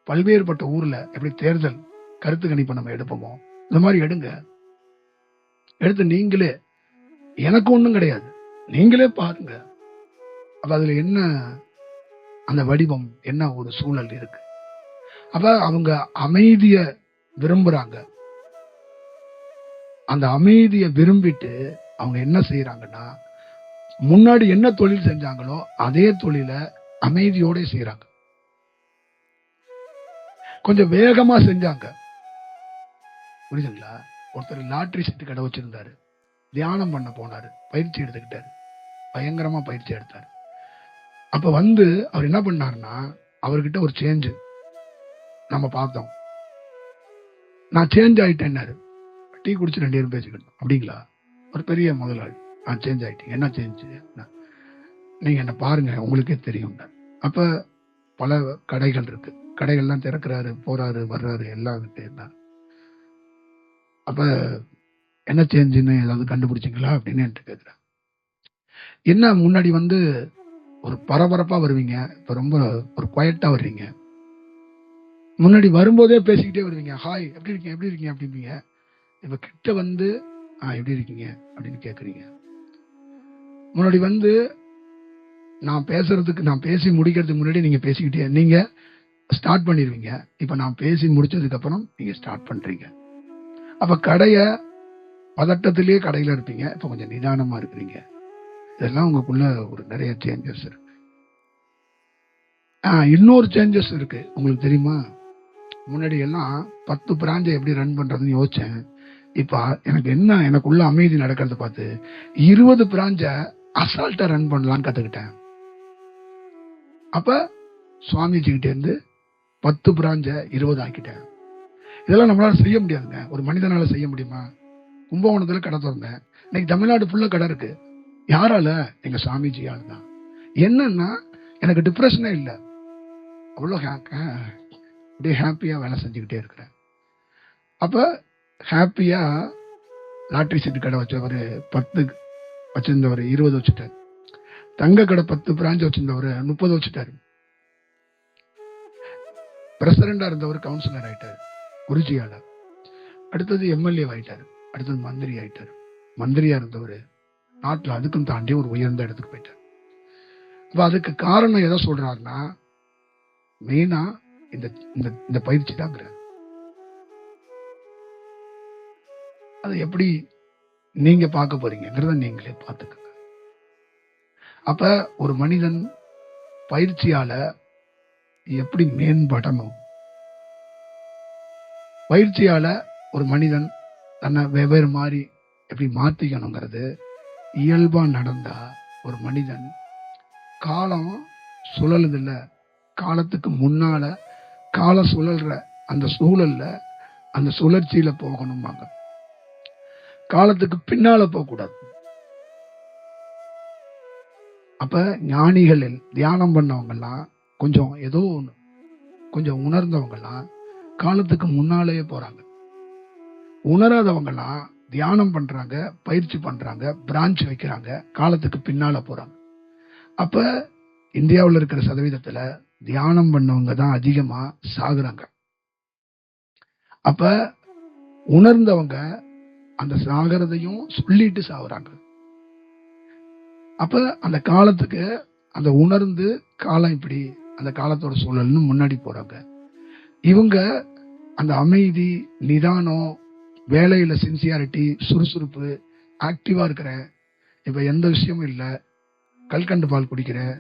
பல்வேறுபட்ட ஊர்ல எப்படி தேர்தல் கருத்து கணிப்பு நம்ம எடுப்போமோ இந்த மாதிரி எடுங்க. எடுத்து நீங்களே, எனக்கு ஒண்ணும் கிடையாது, நீங்களே பாருங்க. அப்ப அதுல என்ன அந்த வடிவம், என்ன ஒரு சூழல் இருக்கு. அப்ப அவங்க அமைதிய விரும்புறாங்க. அந்த அமைதியை விரும்பிட்டு அவங்க என்ன செய்யறாங்கன்னா, முன்னாடி என்ன தொழில் செஞ்சாங்களோ அதே தொழில அமைதியோட செய்யறாங்க. கொஞ்சம் வேகமா செஞ்சாங்க, புரியுதுங்களா? ஒருத்தர் லாட்டரி சீட்டு கடை வச்சிருந்தாரு, தியானம் பண்ண போனாரு, பயிற்சி எடுத்துக்கிட்டாரு, பயங்கரமா பயிற்சி எடுத்தாரு. அப்ப அவர் என்ன பண்ணாருன்னா, அவர்கிட்ட ஒரு சேஞ்ச் நம்ம பார்த்தோம். நான் சேஞ்ச் ஆயிட்டேன்னாரு. டீ குடிச்சு 2 பேரும் பேசிக்கணும். அப்படிங்களா? ஒரு பெரிய முதலாளி, நான் சேஞ்ச் ஆயிட்டேன். என்ன சேஞ்ச்? நீங்க என்ன பாருங்க, உங்களுக்கே தெரியும். அப்ப பல கடைகள் இருக்கு, கடைகள்லாம் திறக்கிறாரு, போறாரு, வர்றாரு, எல்லாம் இருக்கு. அப்ப என்ன சேஞ்சுன்னு ஏதாவது கண்டுபிடிச்சிங்களா அப்படின்னு என்கிட்ட கேட்கிறேன். என்ன முன்னாடி ஒரு பரபரப்பா வருவீங்க, இப்ப ரொம்ப ஒரு குவைட்டா வர்றீங்க. முன்னாடி வரும்போதே பேசிக்கிட்டே வருவீங்க, ஹாய் எப்படி இருக்கீங்க, எப்படி இருக்கீங்க அப்படின்பீங்க. இப்ப கிட்ட எப்படி இருக்கீங்க அப்படின்னு கேக்குறீங்க. முன்னாடி நான் பேசி முடிக்கிறதுக்கு முன்னாடி நீங்க ஸ்டார்ட் பண்ணிருவீங்க. இப்ப நான் பேசி முடிச்சதுக்கு அப்புறம் நீங்க ஸ்டார்ட் பண்றீங்க. அப்ப பதட்டத்திலேயே கடையில இருப்பீங்க, இப்ப கொஞ்சம் நிதானமா இருக்கிறீங்க. இதெல்லாம் உங்களுக்குள்ள ஒரு நிறைய சேஞ்சஸ் இருக்கு. இன்னொரு சேஞ்சஸ் இருக்கு, உங்களுக்கு தெரியுமா? முன்னாடி எல்லாம் 10 பிராஞ்சை எப்படி ரன் பண்றதுன்னு யோசிச்சேன். இப்ப எனக்குள்ள அமைதி நடக்கிறத பார்த்து 20 பிராஞ்ச அசால்ட்டா ரன் பண்ணலான்னு கத்துக்கிட்டேன். அப்ப சுவாமிஜி கிட்ட இருந்து 10 பிராஞ்ச 20 ஆக்கிட்டேன். இதெல்லாம் நம்மளால செய்ய முடியாதுங்க, ஒரு மனிதனால செய்ய முடியுமா? கும்பகோணத்துல கடை திறந்தேன், இன்னைக்கு தமிழ்நாடு ஃபுல்லா கடை இருக்கு. யாரால? எங்க சாமிஜியால தான். என்னன்னா எனக்கு டிப்ரெஷனே இல்லை, அவ்வளவு அப்படியே ஹாப்பியா வேலை செஞ்சுக்கிட்டே இருக்கிறேன். அப்ப ஹாப்பியா லாட்டரி சீட்டு கடை வச்சவர் 10 வச்சிருந்தவர் 20 வச்சுட்டாரு. தங்க கடை 10 பிரான்ச் வச்சிருந்தவர் 30 வச்சுட்டாரு. பிரசிடண்டா இருந்தவர் கவுன்சிலர் ஆயிட்டாரு, குருஜியால. அடுத்தது எம்எல்ஏ ஆயிட்டாரு, அடுத்தது மந்திரி ஆயிட்டாரு. மந்திரியா இருந்தவர் நாட்டுல அதுக்கும் தாண்டி ஒரு உயர்ந்த இடத்துக்கு போயிட்டார். அப்ப அதுக்கு காரணம் எதை சொல்றாருன்னா, மெயினா இந்த பயிற்சி தாங்கிற. அதை எப்படி நீங்க பார்க்க போறீங்கிறத நீங்களே பார்த்துக்கங்க. அப்ப ஒரு மனிதன் பயிற்சியால எப்படி மேம்படணும், பயிற்சியால ஒரு மனிதன் தன்னை வெவ்வேறு மாதிரி எப்படி மாத்திக்கணுங்கிறது இயல்பா நடந்தா ஒரு மனிதன், காலம் சுழலுது இல்ல, காலத்துக்கு முன்னால காலம் சுழல்ற அந்த சூழல்ல அந்த சுழற்சியில போகணும்பாங்க, காலத்துக்கு பின்னால போக கூடாது. அப்ப ஞானிகளில் தியானம் பண்ணவங்க எல்லாம் கொஞ்சம் உணர்ந்தவங்க எல்லாம் காலத்துக்கு முன்னாலேயே போறாங்க. உணராதவங்க எல்லாம் தியானம் பண்றாங்க, பயிற்சி பண்றாங்க, பிரான்ச் வைக்கிறாங்க, காலத்துக்கு பின்னால போறாங்க. அப்ப இந்தியாவில் இருக்கிற சதவீதத்துல தியானம் பண்ணவங்க தான் அதிகமா சாகுறாங்க. அப்ப உணர்ந்தவங்க அந்த சாகிறதையும் சொல்லிட்டு சாகுறாங்க. அப்ப அந்த காலத்துக்கு அந்த உணர்ந்து காலம் இப்படி அந்த காலத்தோட சூழல்னு முன்னாடி போறாங்க. இவங்க அந்த அமைதி, நிதானம், வேலையில சின்சியாரிட்டி, சுறுசுறுப்பு ஆக்டிவா இருக்கிறேன், இப்ப எந்த விஷயமும் இல்லை, கல்கண்டு பால் குடிக்கிறேன்,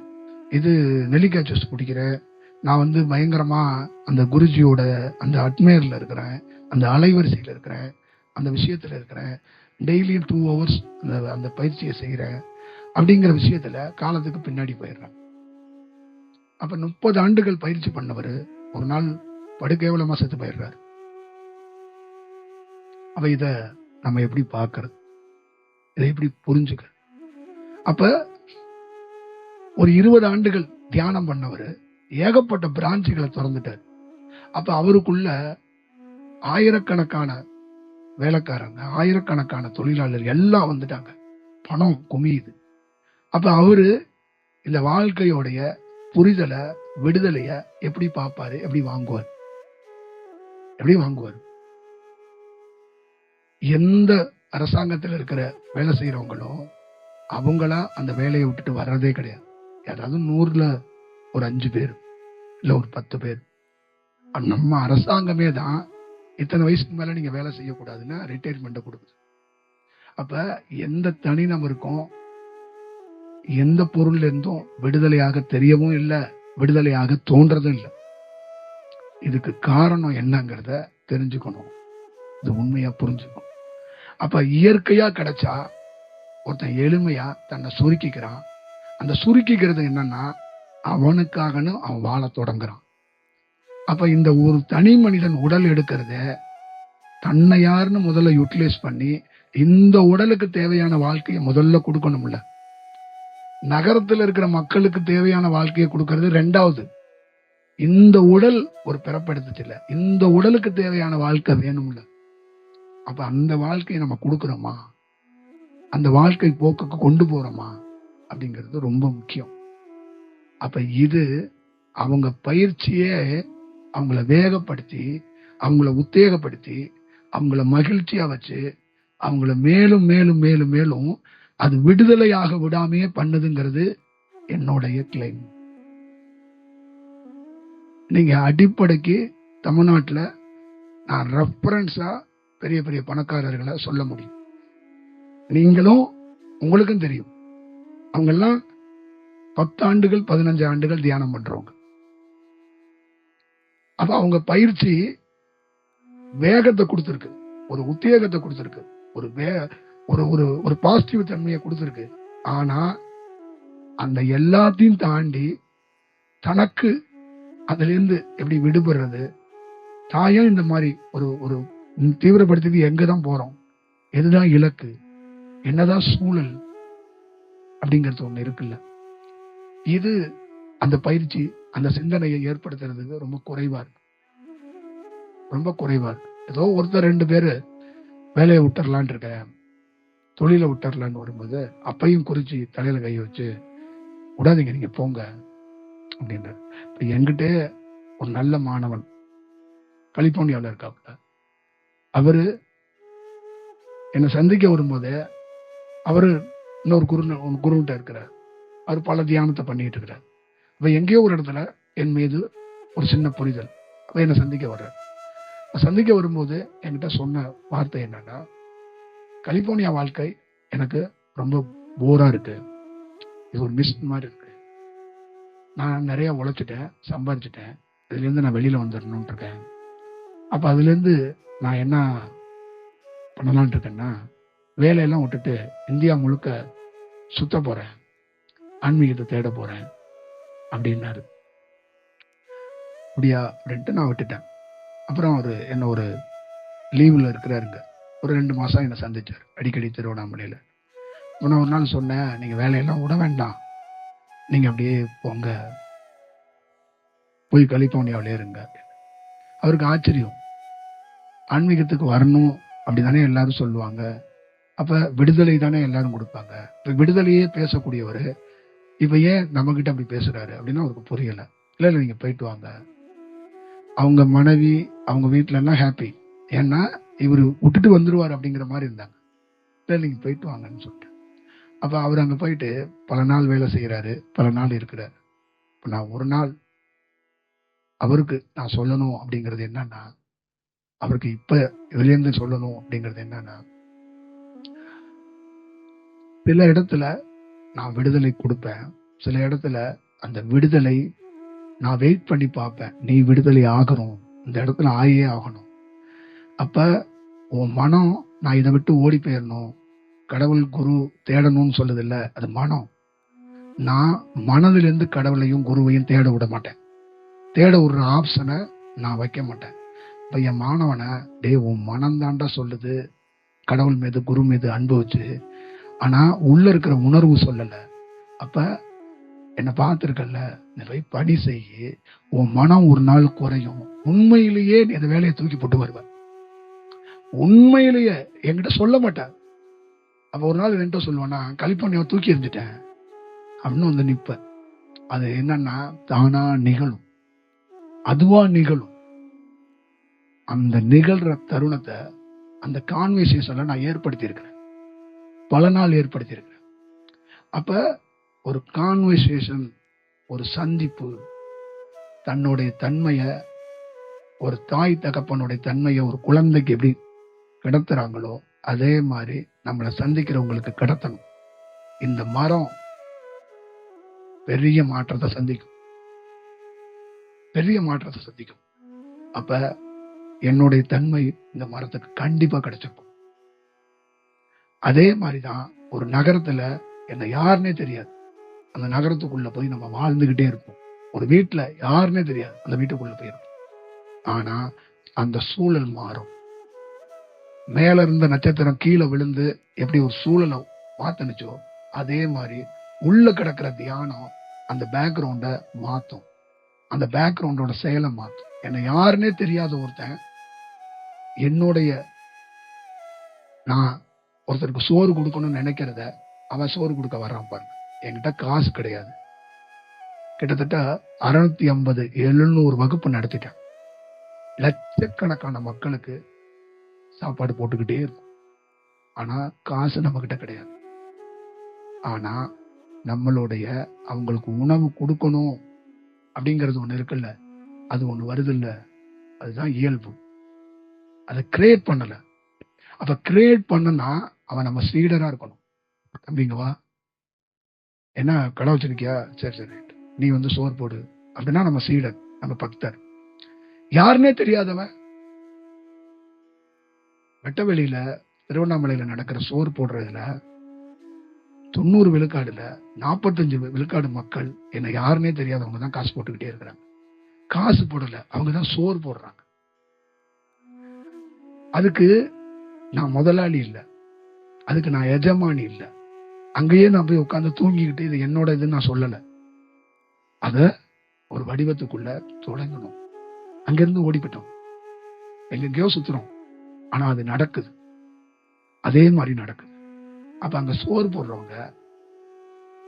இது நெல்லிக்காய் ஜூஸ் குடிக்கிறேன், நான் பயங்கரமா அந்த குருஜியோட அந்த அட்மையர்ல இருக்கிறேன், அந்த அலைவரிசையில் இருக்கிறேன், அந்த விஷயத்துல இருக்கிறேன், டெய்லியும் 2 hours அந்த அந்த பயிற்சியை செய்கிறேன் அப்படிங்கிற விஷயத்துல காலத்துக்கு பின்னாடி போயிடுறேன். அப்ப 30 ஆண்டுகள் பயிற்சி பண்ணவர் ஒரு நாள் படுகேவலமா செத்து போயிடுறாரு. அப்ப இத நம்ம எப்படி பார்க்கறது, இதை எப்படி புரிஞ்சுக்கிறது? அப்ப ஒரு 20 ஆண்டுகள் தியானம் பண்ணவர் ஏகப்பட்ட பிரான்ச்சுகளை திறந்துட்டார். அப்ப அவருக்குள்ள ஆயிரக்கணக்கான வேலைக்காரங்க, ஆயிரக்கணக்கான தொழிலாளர்கள் எல்லாம் வந்துட்டாங்க, பணம் குமியுது. அப்ப அவரு இந்த வாழ்க்கையோடைய புரிதலை, விடுதலைய எப்படி பார்ப்பாரு, எப்படி வாங்குவார்? எந்த அரசாங்கத்தில் இருக்கிற வேலை செய்யறவங்களும் அவங்களா அந்த வேலையை விட்டுட்டு வர்றதே கிடையாது. யாராவது 100ல ஒரு 5 பேர் இல்ல ஒரு 10 பேர். நம்ம அரசாங்கமே தான் இத்தனை வயசுக்கு மேல நீங்க வேலை செய்யக்கூடாதுன்னா ரிட்டையர்மெண்ட் கொடுக்குது. அப்ப எந்த தனிநபருக்கும் எந்த பொருள்ல இருந்தும் விடுதலையாக தெரியவும் இல்லை, விடுதலையாக தோன்றதும் இல்லை. இதுக்கு காரணம் என்னங்கிறத தெரிஞ்சுக்கணும், இது உண்மையா புரிஞ்சுக்கணும். அப்ப இயற்கையா கிடைச்சா ஒருத்தன் எளிமையா தன்னை சுருக்கிக்கிறான். அந்த சுருக்கிக்கிறது என்னன்னா அவனுக்காகன்னு அவன் வாழ தொடங்குறான். அப்ப இந்த ஒரு தனி மனிதன் உடல் எடுக்கிறத தன்னை யாருன்னு முதல்ல யூட்டிலைஸ் பண்ணி இந்த உடலுக்கு தேவையான வாழ்க்கையை முதல்ல கொடுக்கணும்ல. நகரத்தில் இருக்கிற மக்களுக்கு தேவையான வாழ்க்கையை கொடுக்கறது ரெண்டாவது. இந்த உடல் ஒரு பிறப்பெடுத்துச்சு இல்ல, இந்த உடலுக்கு தேவையான வாழ்க்கை வேணும்ல. அப்ப அந்த வாழ்க்கையை நம்ம கொடுக்கிறோமா, அந்த வாழ்க்கை போக்குக்கு கொண்டு போறோமா அப்படிங்கிறது ரொம்ப முக்கியம். அப்ப இது அவங்க பயிற்சியே அவங்கள வேகப்படுத்தி, அவங்கள உத்தேகப்படுத்தி, அவங்கள மகிழ்ச்சியா வச்சு, அவங்கள மேலும் மேலும் மேலும் மேலும் அது விடுதலையாக விடாமையே பண்ணுதுங்கிறது என்னுடைய கிளைம். நீங்க அடிப்படைக்கு தமிழ்நாட்டில் நான் ரெஃபரன்ஸா பெரிய பெரிய பணக்காரர்களை சொல்ல முடியும். நீங்களும் உங்களுக்கும் தெரியும், அவங்க எல்லாம் 10 ஆண்டுகள் 15 ஆண்டுகள் தியானம் பண்றவங்க. அப்ப அவங்க பயிற்சி வேகத்தை கொடுத்திருக்கு, ஒரு உத்தேகத்தை கொடுத்திருக்கு, ஒரு ஒரு ஒரு பாசிட்டிவ் தன்மையை கொடுத்திருக்கு. ஆனா அந்த எல்லாத்தையும் தாண்டி தனக்கு அதுல இருந்து எப்படி விடுபடுறது, தாயும் இந்த மாதிரி ஒரு ஒரு தீவிரப்படுத்தி எங்கதான் போறோம், எதுதான் இலக்கு, என்னதான் சூழல் அப்படிங்கிறது ஒண்ணு இருக்குல்ல. இது அந்த பயிற்சி அந்த சிந்தனையை ஏற்படுத்துறதுக்கு ரொம்ப குறைவா இருக்கு, ரொம்ப குறைவா இருக்கு. ஏதோ ஒருத்தர் 2 பேரு வேலையை விட்டுறலான் இருக்க, தொழிலை விட்டுறலான்னு வரும்போது அப்பையும் குறிச்சு தலையில கை வச்சு விடாதீங்க நீங்க போங்க அப்படின்ற. இப்ப என்கிட்ட ஒரு நல்ல மாணவன் கலிபோர்னியாவில் இருக்காப்புல, அவரு என்னை சந்திக்க வரும்போது அவரு இன்னொரு குருகிட்ட இருக்கிறார். அவர் பல தியானத்தை பண்ணிட்டு இருக்கிறார். அப்ப எங்கேயோ ஒரு இடத்துல என் மீது ஒரு சின்ன புரிதல், அப்ப என்னை சந்திக்க வர்றார். சந்திக்க வரும்போது என்கிட்ட சொன்ன வார்த்தை என்னன்னா, கலிபோர்னியா வாழ்க்கை எனக்கு ரொம்ப போரா இருக்கு, இது ஒரு மிஸ் மாதிரி இருக்கு, நான் நிறைய உழைச்சிட்டேன், சம்பாதிச்சிட்டேன், இதுல இருந்து நான் வெளியில வந்துடணும் இருக்கேன். அப்ப அதுல இருந்து நான் என்ன பண்ணலான் இருக்கேன்னா, வேலையெல்லாம் விட்டுட்டு இந்தியா முழுக்க சுத்த போறேன், ஆன்மீகத்தை தேட போறேன் அப்படின்னாரு. அப்படியா அப்படின்ட்டு நான் விட்டுட்டேன். அப்புறம் அவரு என்ன ஒரு லீவ்ல இருக்கிறாருங்க, ஒரு 2 மாசம் என்னை சந்திச்சார் அடிக்கடி திருவண்ணாமலையில. நான் ஒரு நாள் சொன்னேன், நீங்க வேலையெல்லாம் விட வேண்டாம், நீங்க அப்படியே போங்க, போய் கலிபோர்னியாவிலே இருங்க. அவருக்கு ஆச்சரியம், ஆன்மீகத்துக்கு வரணும் அப்படிதானே எல்லாரும் சொல்லுவாங்க, அப்ப விடுதலை தானே எல்லாரும் கொடுப்பாங்க, இப்ப விடுதலையே பேசக்கூடியவர் இப்ப ஏன் நம்ம கிட்ட அப்படி பேசுறாரு அப்படின்னு அவருக்கு புரியல. இல்ல இல்ல நீங்க போயிட்டு வாங்க. அவங்க மனைவி அவங்க வீட்டுல எல்லாம் ஹாப்பி, ஏன்னா இவரு விட்டுட்டு வந்துருவார் அப்படிங்கிற மாதிரி இருந்தாங்க. இல்ல நீங்க போயிட்டு வாங்கன்னு சொல்லிட்டு, அப்ப அவர் அங்க போயிட்டு பல நாள் வேலை செய்யறாரு, பல நாள் இருக்கிறாரு. இப்ப நான் ஒரு நாள் அவருக்கு நான் சொல்லணும் அப்படிங்கிறது என்னன்னா, அவருக்கு இப்ப இதுல இருந்து சொல்லணும் அப்படிங்கிறது என்னன்னா, சில இடத்துல நான் விடுதலை கொடுப்பேன், சில இடத்துல அந்த விடுதலை நான் வெயிட் பண்ணி பார்ப்பேன். நீ விடுதலை ஆகணும், இந்த இடத்துல ஆயே ஆகணும். அப்ப உன் மனம் நான் இதை விட்டு ஓடி போயிடணும், கடவுள் குரு தேடணும்னு சொல்லுது இல்ல, அது மனம். நான் மனதிலிருந்து கடவுளையும் குருவையும் தேட விட மாட்டேன். தேட விடுற ஆப்ஷனை நான் வைக்க மாட்டேன். இப்ப என் மாணவனை, டே உன் மனம் தாண்டா சொல்லுது கடவுள் மீது குரு மீது அன்பு வச்சு, ஆனா உள்ள இருக்கிற உணர்வு சொல்லல. அப்ப என்னை பார்த்திருக்கல, நீ போய் பணி செய்ய, உன் மனம் ஒரு நாள் குறையும். உண்மையிலேயே நீ அந்த வேலையை தூக்கி போட்டு வருவ. உண்மையிலேயே என்கிட்ட சொல்ல மாட்டேன். அப்ப ஒரு நாள் என்கிட்ட சொல்லுவேன்னா, கலிப்பண்ணியை தூக்கி எறிஞ்சிட்டேன் அப்படின்னு வந்து நிப்ப. அது என்னன்னா தானா நிகழும், அதுவா நிகழும். அந்த நிகழ்ற தருணத்தை, அந்த கான்வர்சேஷன்ல நான் ஏற்படுத்தி இருக்கிறேன், பல நாள் ஏற்படுத்தி இருக்கிறேன். அப்ப ஒரு கான்வர்சேஷன், ஒரு சந்திப்பு, தன்னுடைய தன்மைய, ஒரு தாய் தகப்பனுடைய தன்மையை ஒரு குழந்தைக்கு எப்படி கடத்துறாங்களோ அதே மாதிரி நம்மளை சந்திக்கிறவங்களுக்கு கடத்தணும். இந்த மரம் பெரிய மாற்றத்தை சந்திக்கும், பெரிய மாற்றத்தை சந்திக்கும். அப்ப என்னுடைய தன்மை இந்த மரத்துக்கு கண்டிப்பா கிடைச்சிருக்கும். அதே மாதிரிதான் ஒரு நகரத்துல என்ன யாருன்னே தெரியாது, அந்த நகரத்துக்குள்ள போய் நம்ம வாழ்ந்துகிட்டே இருப்போம். ஒரு வீட்டுல யாருன்னே தெரியாது, அந்த வீட்டுக்குள்ள போயிருப்போம். ஆனா அந்த சூழல் மாறும். மேல இருந்த நட்சத்திரம் கீழே விழுந்து எப்படி ஒரு சூழலை மாத்தனுச்சோ, அதே மாதிரி உள்ள கிடக்கிற தியானம் அந்த பேக்ரவுண்ட மாத்தும், அந்த பேக்ரவுண்டோட செயலை மாத்தும். என்ன யாருன்னே தெரியாத ஒருத்தன் என்னுடைய, நான் ஒருத்தருக்கு சோறு கொடுக்கணும்னு நினைக்கிறத அவன் சோறு கொடுக்க வர்றான் பாருங்க. என்கிட்ட காசு கிடையாது, கிட்டத்தட்ட 650 700 வகுப்பு நடத்திட்டேன். லட்சக்கணக்கான மக்களுக்கு சாப்பாடு போட்டுக்கிட்டே இருக்கும். ஆனா காசு நம்ம கிட்ட கிடையாது. ஆனா நம்மளுடைய அவங்களுக்கு உணவு கொடுக்கணும் அப்படிங்கிறது ஒண்ணு இருக்குல்ல, அது ஒண்ணு வருது இல்ல, அதுதான் இயல்பு. அதை கிரியேட் பண்ணல. அப்ப கிரியேட் பண்ணனா அவன் நம்ம சீடரா இருக்கணும். தம்பிங்கவா, என்ன கடை வச்சிருக்கியா, சரி சரி நீ வந்து சோறு போடு அப்படின்னா நம்ம சீடர், நம்ம பக்தர். யாருன்னே தெரியாதவன் வெட்டவெளியில திருவண்ணாமலையில நடக்கிற சோறு போடுறதுல 90 விழுக்காடுல 45 விழுக்காடு மக்கள் என்ன யாருன்னே தெரியாதவங்க தான் காசு போட்டுக்கிட்டே இருக்கிறாங்க. காசு போடல, அவங்கதான் சோறு போடுறாங்க. அதுக்கு நான் முதலாளி இல்லை, அதுக்கு நான் எஜமானி இல்லை. அங்கேயே நான் போய் உட்காந்து தூங்கிக்கிட்டு இது என்னோட இதுன்னு நான் சொல்லல. அத ஒரு வடிவத்துக்குள்ள தொடங்கணும். அங்கிருந்து ஓடிப்பட்டோம், எங்கெங்கயோ சுத்துறோம், ஆனா அது நடக்குது, அதே மாதிரி நடக்குது. அப்ப அங்க சோறு போடுறவங்க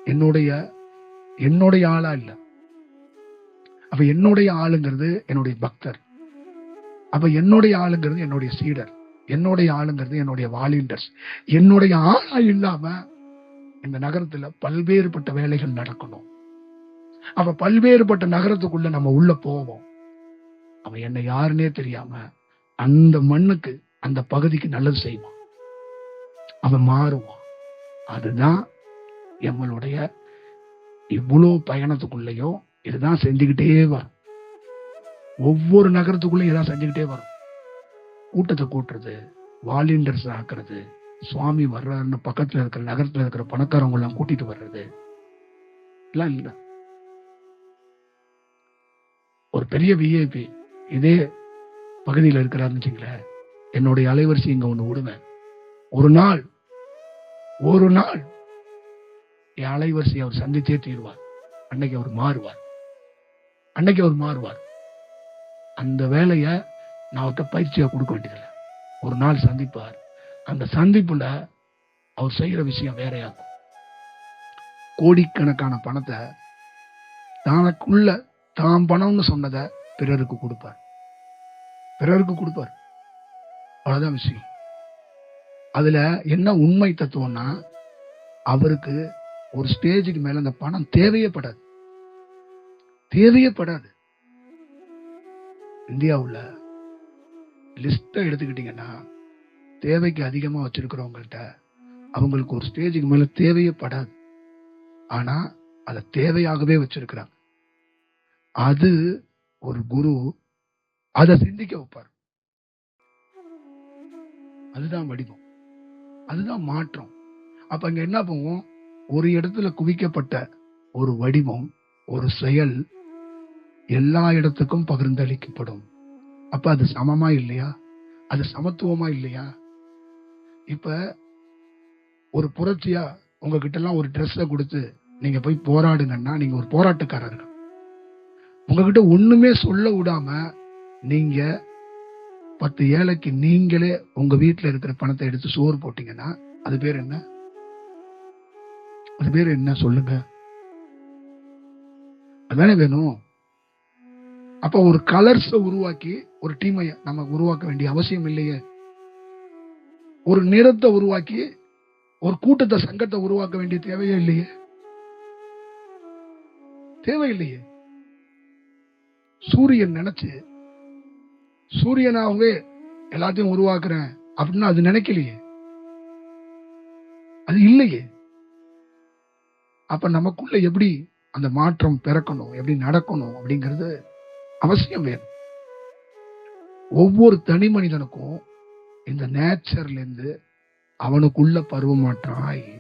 என்னுடைய ஆளா இல்ல. அப்ப என்னுடைய ஆளுங்கிறது என்னுடைய பக்தர். அப்ப என்னுடைய ஆளுங்கிறது என்னுடைய சீடர், என்னுடைய ஆளுங்கிறது என்னுடைய வாலண்டியர்ஸ். என்னுடைய ஆளா இல்லாம இந்த நகரத்துல பல்வேறுபட்ட வேலைகள் நடக்கணும். அப்ப பல்வேறுபட்ட நகரத்துக்குள்ள நம்ம உள்ள போவோம். அவன் என்ன யாருன்னே தெரியாம அந்த மண்ணுக்கு, அந்த பகுதிக்கு நல்லது செய்வான், அவன் மாறுவான். அதுதான் நம்மளுடைய இவ்வளவு பயணத்துக்குள்ளயும் இதுதான் செஞ்சுக்கிட்டே வரும். ஒவ்வொரு நகரத்துக்குள்ளயும் இதான் செஞ்சுக்கிட்டே வரும். கூட்டத்தை கூட்டுறது, வாலண்டியர்ஸ் ஆக்குறது, சுவாமி வர்றாருன்னு பக்கத்துல இருக்கிற நகரத்துல இருக்கிற பணக்காரங்க எல்லாம் கூட்டிட்டு வர்றது எல்லாம் இல்ல. ஒரு பெரிய விஐபி இதே பகுதியில் இருக்கிறாருன்னு வச்சுங்களேன், என்னுடைய அலைவரிசை இங்க ஒண்ணு விடுவேன். ஒரு நாள் என் அலைவரிசை அவர் சந்திச்சே தீர்வார். அன்னைக்கு அவர் மாறுவார். அந்த வேலைய நான் அவர்கிட்ட பயிற்சியா கொடுக்க வேண்டியதில்லை. ஒரு நாள் சந்திப்பார். அந்த சந்திப்புல அவர் செய்யற விஷயம் வேறையாகும். கோடிக்கணக்கான பணத்தை தனக்குள்ள தான் பணம்னு சொன்னதை பிறருக்கு கொடுப்பார். அவ்வளவுதான் விஷயம். அதுல என்ன உண்மை தத்துவம்னா, அவருக்கு ஒரு ஸ்டேஜுக்கு மேல அந்த பணம் தேவையப்படாது. இந்தியாவுல லிஸ்ட எடுத்துக்கிட்டீங்கன்னா, தேவைக்கு அதிகமா வச்சிருக்கிறவங்கள்ட்ட அவங்களுக்கு ஒரு ஸ்டேஜுக்கு மேல தேவையே படாது. ஆனா அதை தேவையாகவே வச்சிருக்கிறாங்க. அது ஒரு குரு அதை சிந்திக்க வைப்பார். அதுதான் வடிவம், அதுதான் மாற்றம். அப்ப அங்க என்ன போவோம், ஒரு இடத்துல குவிக்கப்பட்ட ஒரு வடிவம், ஒரு செயல் எல்லா இடத்துக்கும் பகிர்ந்தளிக்கப்படும். அப்ப அது சமமா இல்லையா? அது சமத்துவமா இல்லையா? இப்ப ஒரு புரட்சியா உங்ககிட்ட எல்லாம் ஒரு ட்ரெஸ்ஸை கொடுத்து நீங்க போய் போராடுங்கன்னா நீங்க ஒரு போராட்டக்காரர்கள். உங்ககிட்ட ஒண்ணுமே சொல்ல விடாம நீங்க 10 ஏழைக்கு நீங்களே உங்க வீட்டுல இருக்கிற பணத்தை எடுத்து சோறு போட்டீங்கன்னா அது பேர் என்ன? அது பேர் என்ன சொல்லுங்க? அதுதானே வேணும். அப்ப ஒரு கலர்ஸ் உருவாக்கி ஒரு டீமை நம்ம உருவாக்க வேண்டிய அவசியம் இல்லையே. ஒரு நிறத்தை உருவாக்கி ஒரு கூட்டத்தை, சங்கத்தை உருவாக்க வேண்டிய தேவையே இல்லையே. தேவையில்லையே. சூரியன் நினைச்சு சூரியனாகவே எல்லாத்தையும் உருவாக்குறேன் அப்படின்னு அது நினைக்கலையே, அது இல்லையே. அப்ப நமக்குள்ள எப்படி அந்த மாற்றம் பிறக்கணும், எப்படி நடக்கணும் அப்படிங்கிறது அவசியம் வேணும். ஒவ்வொரு தனி மனிதனுக்கும் இந்த நேச்சர்ல இருந்து அவனுக்குள்ள பருவ மாற்றம் ஆகி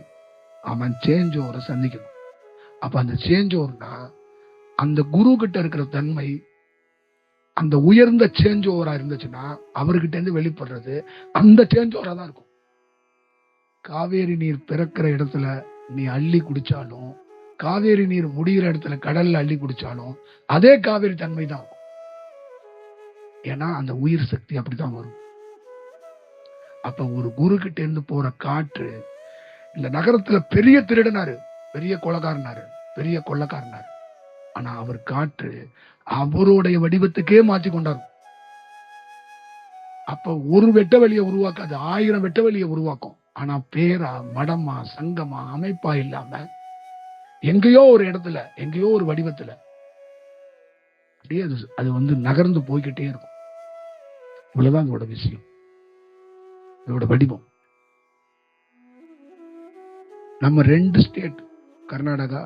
அவன் சேஞ்ச் ஓவரை சந்திக்கணும். அப்ப அந்த சேஞ்ச் ஓவர்னா அந்த குரு கிட்ட இருக்கிற தன்மை அந்த உயர்ந்த சேஞ்ச் ஓவரா இருந்துச்சுன்னா அவர்கிட்ட இருந்து வெளிப்படுறது அந்த சேஞ்ச் ஓவரா தான் இருக்கும். காவேரி நீர் பிறக்கிற இடத்துல நீ அள்ளி குடிச்சாலும், காவேரி நீர் முடிகிற இடத்துல கடல்ல அள்ளி குடிச்சாலும் அதே காவேரி தன்மை தான். ஏன்னா அந்த உயிர் சக்தி அப்படித்தான் வரும். அப்ப ஒரு குரு கிட்ட இருந்து போற காற்று இந்த நகரத்துல பெரிய திருடனாரு, பெரிய கொலைகாரனாரு, பெரிய கொள்ளக்காரனாரு, ஆனா அவர் காற்று அவருடைய வடிவத்துக்கே மாற்றி கொண்டாரு. அப்ப ஒரு வெட்ட வழியை உருவாக்காது, 1000 வெட்ட வழியை உருவாக்கும். ஆனா பேரா, மடமா, சங்கமா, அமைப்பா இல்லாம எங்கேயோ ஒரு இடத்துல, எங்கேயோ ஒரு வடிவத்துல அப்படியே அது நகர்ந்து போய்கிட்டே இருக்கும். இவ்வளவுதான் இதோட விஷயம், இதோட வடிவம். நம்ம 2 ஸ்டேட், கர்நாடகா,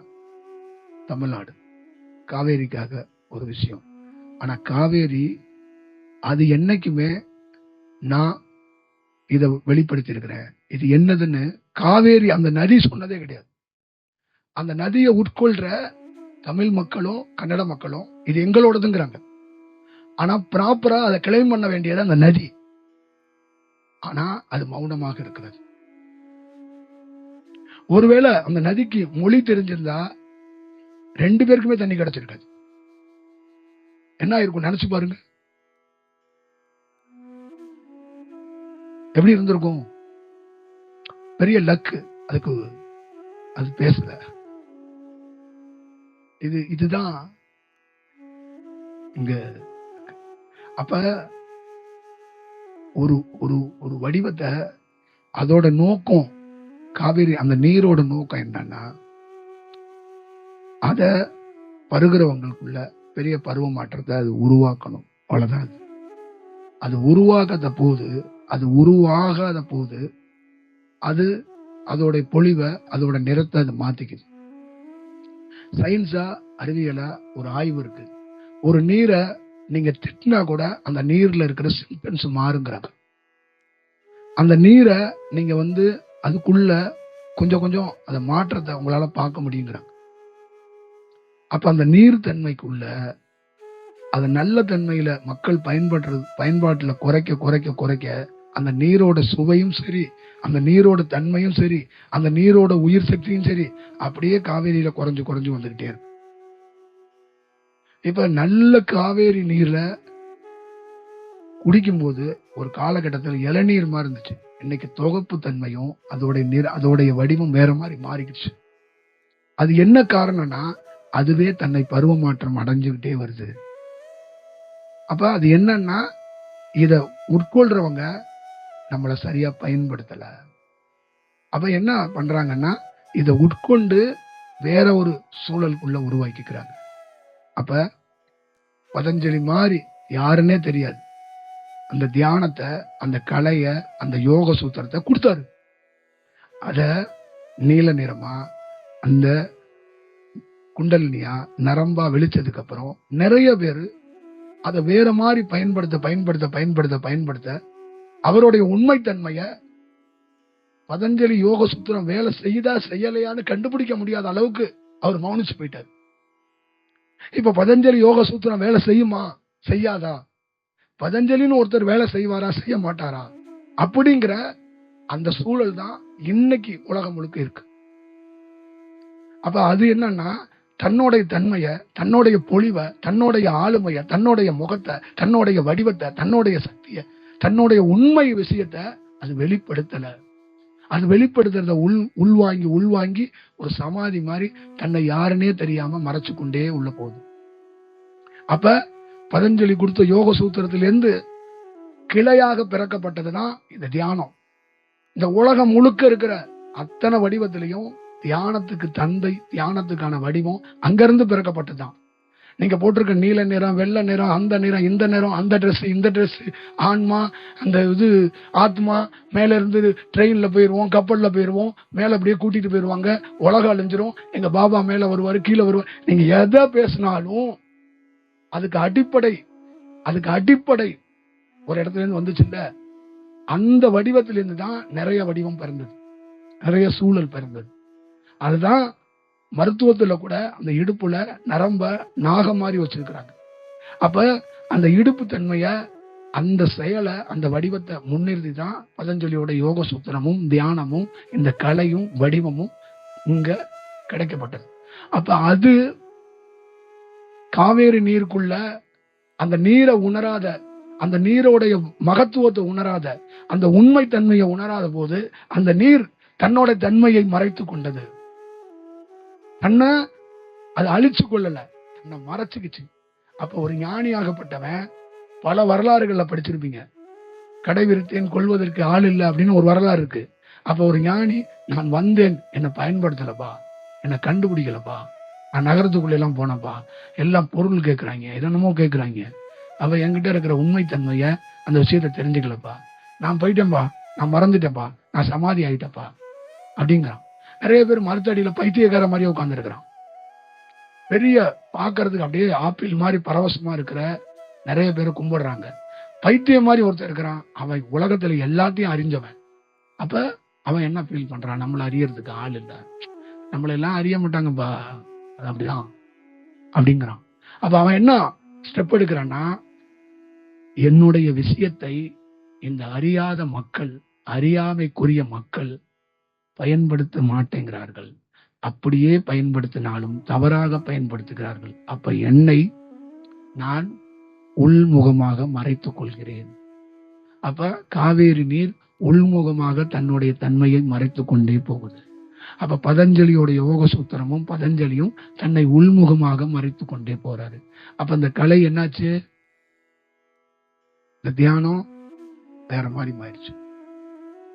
தமிழ்நாடு, காவேரிக்காக ஒரு விஷயம். ஆனா காவேரி அது என்னைக்குமே நான் இதை வெளிப்படுத்தி இருக்கிறேன், இது என்னதுன்னு காவேரி அந்த நதி சொன்னதே கிடையாது. அந்த நதியை உட்கொள்ற தமிழ் மக்களும் கன்னட மக்களும் இது எங்களோடதுங்கிறாங்க. ஆனா ப்ராப்பரா அதை கிளைம் பண்ண வேண்டியது அந்த நதி. ஆனா அது மௌனமாக இருக்கிறது. ஒருவேளை அந்த நதிக்கு மொழி தெரிஞ்சிருந்தா 2 பேருக்குமே தண்ணி கிடைச்சிருக்காது. என்ன இருக்கும் நினைச்சு பாருங்க, எப்படி இருந்திருக்கும்? பெரிய லக்கு அதுக்கு, அது பேசல. இதுதான் இங்க. அப்ப ஒரு ஒரு ஒரு வடிவத்தை, அதோட நோக்கம், காவேரி அந்த நீரோட நோக்கம் என்னன்னா அத பருகிறவங்களுக்குள்ள பெரிய பருவ மாற்றத்தை அது உருவாக்கணும். அவ்வளவுதான். அது உருவாகாத போது, அது உருவாகாத போது அது அதோட பொலிவை, அதோட நிறத்தை அது மாத்திக்குது. சயின்ஸா, அறிவியலா ஒரு ஆய்வு இருக்கு. ஒரு நீரை நீங்க திட்டினா கூட அந்த நீர்ல இருக்கிற சிம்டம்ஸ் மாறுங்கிறாங்க. அந்த நீரை நீங்க அதுக்குள்ள கொஞ்சம் கொஞ்சம் அந்த மாற்றத்தை உங்களால பார்க்க முடியுங்கிறாங்க. அப்ப அந்த நீர் தன்மைக்குள்ள அது நல்ல தன்மையில மக்கள் பயன்பாட்டுல குறைக்க குறைக்க குறைக்க அந்த நீரோட சுவையும் சரி, அந்த நீரோட தன்மையும் சரி, அந்த நீரோட உயிர் சக்தியும் சரி அப்படியே காவேரியில குறைஞ்சு குறைஞ்சு வந்துகிட்டே இருக்கு. இப்ப நல்ல காவேரி நீர்ல குடிக்கும் போது ஒரு காலகட்டத்தில் இளநீர் மாதிரி இருந்துச்சு. இன்னைக்கு தொகுப்பு தன்மையும் அதோடைய வடிவம் வேற மாதிரி மாறிடுச்சு. அது என்ன காரணம்னா அதுவே தன்னை பருவ மாற்றம் அடைஞ்சுக்கிட்டே வருது. அப்ப அது என்னன்னா இத உட்கொள்றவங்க நம்மள சரியா பயன்படுத்தல. அப்ப என்ன பண்றாங்கன்னா இத உட்கொண்டு வேற ஒரு சூழலுக்குள்ள உருவாக்கிக்கிறாங்க. அப்ப பதஞ்சலி மாதிரி யாருன்னே தெரியாது அந்த தியானத்தை, அந்த கலைய, அந்த யோக சூத்திரத்தை கொடுத்தாரு. அத நீல நிறமா அந்த குண்டலினியா நரம்பா வெளிச்சதுக்கு அப்புறம் நிறைய பேரு அதை வேற மாதிரி பயன்படுத்த அவருடைய உண்மைத்தன்மைய பதஞ்சலி யோக சூத்திரம் வேலை செய்தா செய்யலையான்னு கண்டுபிடிக்க முடியாத அளவுக்கு அவர் மௌனிச்சு போயிட்டார். இப்ப பதஞ்சலி யோக சூத்திரம் வேலை செய்யுமா செய்யாதா, பதஞ்சலின்னு ஒருத்தர் வேலை செய்வாரா செய்ய மாட்டாரா அப்படிங்கிற அந்த சூழல் தான் இன்னைக்கு உலகம் முழுக்க இருக்கு. அப்ப அது என்னன்னா தன்னுடைய தன்மைய, தன்னுடைய பொலிவை, தன்னுடைய ஆளுமைய, தன்னுடைய முகத்தை, தன்னுடைய வடிவத்தை, தன்னுடைய சக்திய, தன்னுடைய உண்மை விஷயத்தை அது வெளிப்படுத்தல. அது வெளிப்படுத்துறத உள்வாங்கி ஒரு சமாதி மாதிரி தன்னை யாருன்னே தெரியாம மறைச்சு கொண்டே உள்ள போகுது. அப்ப பதஞ்சலி கொடுத்த யோக சூத்திரத்திலிருந்து கிளையாக பிறக்கப்பட்டதுதான் இந்த தியானம். இந்த உலகம் முழுக்க இருக்கிற அத்தனை வடிவத்திலையும் தியானத்துக்கு தந்தை, தியானத்துக்கான வடிவம் அங்கிருந்து பிறக்கப்பட்டதுதான். நீங்க போட்டிருக்க நீல நிறம், வெள்ளை நிறம், அந்த நிறம், இந்த நிறம், அந்த ட்ரெஸ், இந்த ட்ரெஸ், ஆன்மா, அந்த இது ஆத்மா, மேல இருந்து ட்ரெயின்ல போயிருவோம், கப்பல்ல போயிருவோம், மேல அப்படியே கூட்டிட்டு போயிருவாங்க, உலகம் அழிஞ்சிரும், எங்க பாபா மேல வருவாரு, கீழே வருவார். நீங்க எதை பேசினாலும் அதுக்கு அடிப்படை ஒரு இடத்துல இருந்து வந்துச்சுல்ல, அந்த வடிவத்திலிருந்து தான் நிறைய வடிவம் பிறந்தது, நிறைய சூழல் பிறந்தது. அதுதான் மருத்துவத்துல கூட அந்த இடுப்புல நரம்ப நாகம் மாதிரி வச்சிருக்கிறாங்க. அப்ப அந்த இடுப்பு தன்மைய, அந்த செயலை, அந்த வடிவத்தை முன்னிறுத்தி தான் பதஞ்சலியோட யோக சூத்திரமும் தியானமும் இந்த கலையும் வடிவமும் இங்க கிடைக்கப்பட்டது. அப்ப அது காவேரி நீருக்குள்ள அந்த நீரை உணராத, அந்த நீரோடைய மகத்துவத்தை உணராத, அந்த உண்மை தன்மையை உணராத போது அந்த நீர் தன்னோட தன்மையை மறைத்து கொண்டது. தன்னை அது அழிச்சு கொள்ளல, தன்னை மறைச்சுக்குச்சு. அப்ப ஒரு ஞானியாகப்பட்டவன், பல வரலாறுகள்ல படிச்சிருப்பீங்க, கடை விரித்தேன் கொள்வதற்கு ஆள் இல்லை அப்படின்னு ஒரு வரலாறு இருக்கு. அப்ப ஒரு ஞானி, நான் வந்தேன், என்னை பயன்படுத்தலப்பா, என்னை கண்டுபிடிக்கலப்பா, நான் நகரத்துக்குள்ள எல்லாம் போனப்பா, எல்லாம் பொருள் கேட்கிறாங்க, என்னென்னமோ கேட்கிறாங்க, அவ என்கிட்ட இருக்கிற உண்மைத்தன்மைய, அந்த விஷயத்த தெரிஞ்சுக்கலப்பா, நான் போயிட்டேன்பா, நான் மறந்துட்டேன்ப்பா, நான் சமாதி ஆயிட்டப்பா அப்படிங்கிறான். நிறைய பேர் மருத்தடியில பைத்தியக்கார மாதிரி உட்கார்ந்துருக்கிறான். பெரிய பாக்குறதுக்கு அப்படியே ஆப்பிள் மாதிரி பரவசமா இருக்கிற நிறைய பேரை கும்பிடுறாங்க. பைத்தியம் மாதிரி ஒருத்தர் இருக்கிறான், அவன் உலகத்துல எல்லாத்தையும் அறிஞ்சவன். அப்ப அவன் என்ன ஃபீல் பண்றான், நம்மள அறியறதுக்கு ஆள் இல்ல, நம்மள எல்லாம் அறிய மாட்டாங்கப்பா, அது அப்படிதான் அப்படிங்கிறான். அப்ப அவன் என்ன ஸ்டெப் எடுக்கிறான்னா, என்னுடைய விஷயத்தை இந்த அறியாத மக்கள், அறியாமைக்குரிய மக்கள் பயன்படுத்த மாட்டேங்கிறார்கள், அப்படியே பயன்படுத்தினாலும் தவறாக பயன்படுத்துகிறார்கள். அப்ப என்னை நான் உள்முகமாக மறைத்துக் கொள்கிறேன். அப்ப காவேரி நீர் உள்முகமாக தன்னுடைய தன்மையை மறைத்துக் கொண்டே போகுது. அப்ப பதஞ்சலியோட யோக சூத்திரமும் பதஞ்சலியும் தன்னை உள்முகமாக மறைத்துக் கொண்டே போறாரு. அப்ப இந்த கலை என்னாச்சு, இந்த தியானம் வேற மாதிரி மாறிடுச்சு.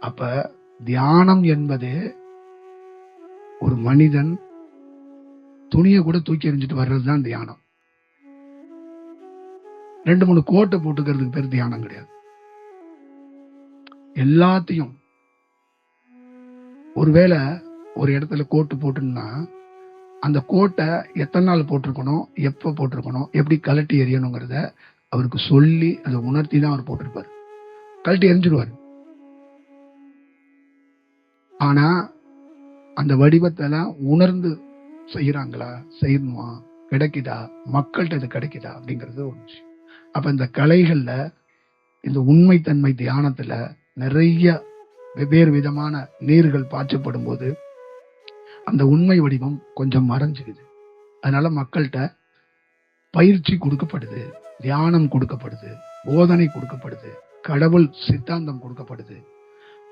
அப்ப தியானம் என்பது ஒரு மனிதன் துணியை கூட தூக்கி எறிஞ்சிட்டு வர்றதுதான் தியானம். 2-3 கோட்டை போட்டுக்கிறதுக்கு பேர் தியானம் கிடையாது. எல்லாத்தையும், ஒருவேளை ஒரு இடத்துல கோட்டு போட்டுன்னா அந்த கோட்டை எத்தனை நாள் போட்டிருக்கணும், எப்ப போட்டிருக்கணும், எப்படி கழட்டி எறியணுங்கிறத அவருக்கு சொல்லி அதை உணர்த்தி தான் அவர் போட்டிருப்பாரு. கழட்டி எரிஞ்சிருவாரு. ஆனா அந்த வடிவத்தெல்லாம் உணர்ந்து செய்யறாங்களா, செய்யணுமா, கிடைக்குதா, மக்கள்கிட்ட இது கிடைக்குதா அப்படிங்கிறது ஒரு விஷயம். அப்ப இந்த கலைகள்ல, இந்த உண்மைத்தன்மை தியானத்துல நிறைய வெவ்வேறு விதமான நீர்கள் பாய்ச்சப்படும் போது அந்த உண்மை வடிவம் கொஞ்சம் மறைஞ்சுக்குது. அதனால மக்கள்கிட்ட பயிற்சி கொடுக்கப்படுது, தியானம் கொடுக்கப்படுது, போதனை கொடுக்கப்படுது, கடவுள் சித்தாந்தம் கொடுக்கப்படுது.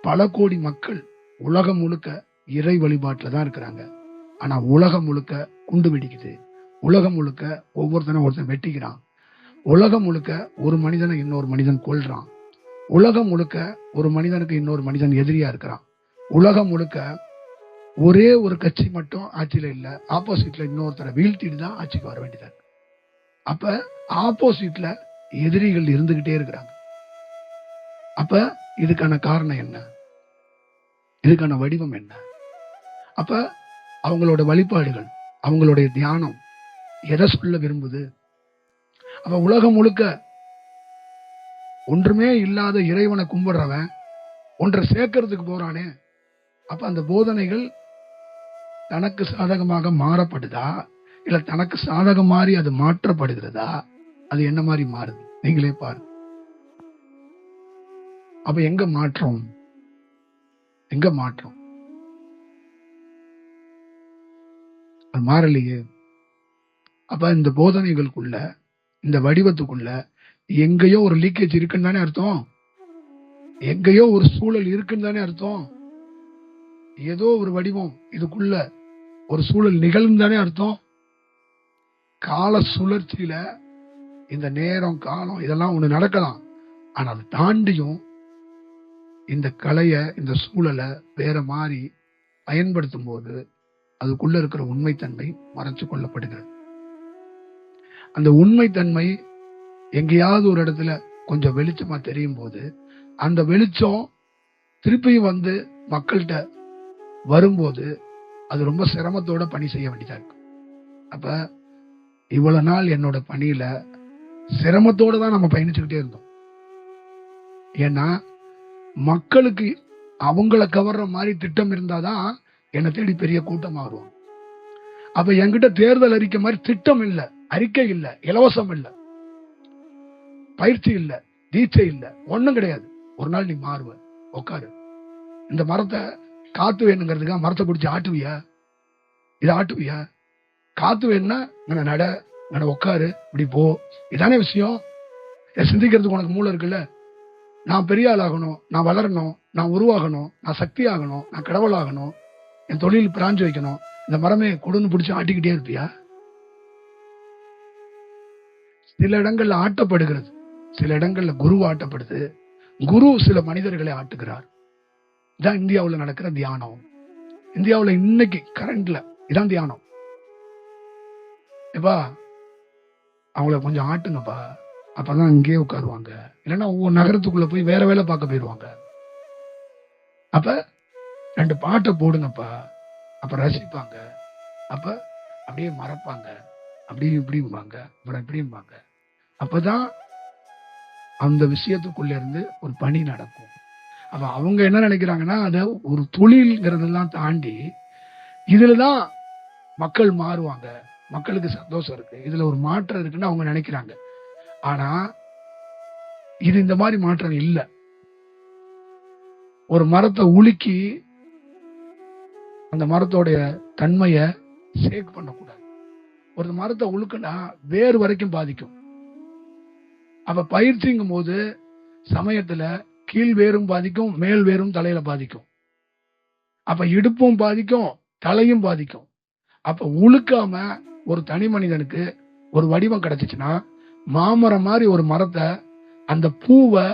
பல கோடி மக்கள் உலகம் முழுக்க இறை வழிபாட்டுல தான் இருக்கிறாங்க. ஆனா உலகம் முழுக்க குண்டு வெடிக்குது, உலகம் முழுக்க ஒருத்தன் வெட்டிக்கிறான், உலகம் முழுக்க ஒரு மனிதனை இன்னொரு மனிதன் கொல்றான், உலகம் முழுக்க ஒரு மனிதனுக்கு இன்னொரு மனிதன் எதிரியா இருக்கிறான், உலகம் முழுக்க ஒரே ஒரு கட்சி மட்டும் ஆட்சியில இல்ல, ஆப்போசிட்ல இன்னொருத்தரை வீழ்த்திட்டு தான் ஆட்சிக்கு வர வேண்டியதா இருக்கு. அப்ப ஆப்போசிட்ல எதிரிகள் இருந்துகிட்டே இருக்கிறாங்க. அப்ப இதுக்கான காரணம் என்ன? இதுக்கான வடிவம் என்ன? அப்ப அவங்களோட வழிபாடுகள், அவங்களுடைய தியானம் எதை சொல்ல விரும்புது? அப்ப உலகம் முழுக்க ஒன்றுமே இல்லாத இறைவனை கும்பிடுறவன் ஒன்றை சேர்க்கறதுக்கு போறானே, அப்ப அந்த போதனைகள் தனக்கு சாதகமாக மாறப்படுதா, இல்ல தனக்கு சாதகம் மாறி அது மாற்றப்படுகிறதா? அது என்ன மாதிரி மாறுது? நீங்களே பாருங்க. அப்ப எங்க மாற்றம்? எங்க மாற்றம்? அது மாறலையே. அப்ப இந்த போதனைகளுக்குள்ள, இந்த வடிவத்துக்குள்ள எங்கேயோ ஒரு லீக்கேஜ் இருக்குன்னு தானே அர்த்தம். எங்கேயோ ஒரு சூழல் இருக்குன்னு தானே அர்த்தம். ஏதோ ஒரு வடிவம் இதுக்குள்ள ஒரு சூழல் நிகழ்ந்து தானே அர்த்தம். கால சுழற்சியில இந்த நேரம் காலம் இதெல்லாம் ஒண்ணு நடக்கலாம். ஆனா அதை தாண்டியும் இந்த கலைய, இந்த சூழலை வேற மாதிரி பயன்படுத்தும் போது அதுக்குள்ள இருக்கிற உண்மைத்தன்மை மறைச்சு கொள்ளப்படுகிறது. அந்த உண்மைத்தன்மை எங்கேயாவது ஒரு இடத்துல கொஞ்சம் வெளிச்சமா தெரியும் போது அந்த வெளிச்சம் திருப்பியும் வந்து மக்கள்கிட்ட வரும்போது அது ரொம்ப சிரமத்தோட பணி செய்ய வேண்டியதா இருக்கு. அப்ப இவ்வளவு நாள் என்னோட பணியில சிரமத்தோட தான் நம்ம பயணிச்சுக்கிட்டே இருந்தோம். ஏன்னா மக்களுக்கு அவங்கள கவர்ற மாதிரி திட்டம் இருந்தாதான் என்னை தேடி பெரிய கூட்டம் வருவாங்க. அப்ப என்கிட்ட தேர்தல் அறிக்கை மாதிரி திட்டம் இல்ல, அறிக்கை இல்ல, இலவசம் இல்ல, பயிற்சி இல்ல, தீட்சை இல்ல, ஒண்ணும் கிடையாது. ஒரு நாள் நீ மாறுவ, உட்காரு. இந்த மரத்தை காத்து வேணுங்கிறதுக்காக மரத்தை பிடிச்சி ஆட்டுவியா? இதை ஆட்டுவியா? காத்து வேணும்னா நட, உட்காரு, இப்படி போ. இதானே விஷயம். சிந்திக்கிறதுக்கு உனக்கு மூளை இருக்குல்ல. நான் பெரிய ஆள் ஆகணும், நான் வளரணும், நான் உருவாகணும், நான் சக்தி ஆகணும், நான் கடவுள் ஆகணும், என் தொழில் பிராஞ்சு வைக்கணும். இந்த மரமே கொடுன்னு பிடிச்சி ஆட்டிக்கிட்டே இருப்பியா? சில இடங்கள்ல ஆட்டப்படுகிறது, சில இடங்கள்ல குரு ஆட்டப்படுது. குரு சில மனிதர்களை ஆட்டுகிறார். இதான் இந்தியாவில் நடக்கிற தியானம். இந்தியாவில் இன்னைக்கு கரண்ட்ல இதான் தியானம். எப்பா அவங்கள கொஞ்சம் ஆட்டுங்கப்பா, அப்பதான் இங்கேயே உட்காருவாங்க. இல்லைன்னா ஒவ்வொரு நகரத்துக்குள்ள போய் வேற வேலை பார்க்க போயிடுவாங்க. அப்ப 2 பாட்டை போடுங்கப்பா, அப்ப ரசிப்பாங்க. அப்ப அப்படியே மறப்பாங்க, அப்படியே இப்படிம்பாங்க, அப்புறம் இப்படிம்பாங்க. அப்பதான் அந்த விஷயத்துக்குள்ள இருந்து ஒரு பணி நடக்கும். அப்ப அவங்க என்ன நினைக்கிறாங்கன்னா, அத ஒரு தொழில்ங்கிறதெல்லாம் தாண்டி இதுலதான் மக்கள் மாறுவாங்க, மக்களுக்கு சந்தோஷம் இருக்கு, இதுல ஒரு மாற்றம் இருக்குன்னு அவங்க நினைக்கிறாங்க. ஆனா இது இந்த மாதிரி மாற்றம் இல்ல. ஒரு மரத்தை உலுக்கி அந்த மரத்தோடைய தன்மைய சேக் பண்ணக்கூடாது. ஒரு மரத்தை உழுக்குனா வேறு வரைக்கும் பாதிக்கும். அப்ப பயிற்சிங்கும் போது சமயத்துல கீழ் வேரும் பாதிக்கும், மேல் வேரும் தலையில பாதிக்கும். அப்ப இடுப்பும் பாதிக்கும், தலையும் பாதிக்கும். அப்ப உழுக்காம ஒரு தனி மனிதனுக்கு ஒரு வடிவம் கிடைச்சிச்சுன்னா, மாமரம் மாதிரி ஒரு மரத்தை, அந்த பூவை,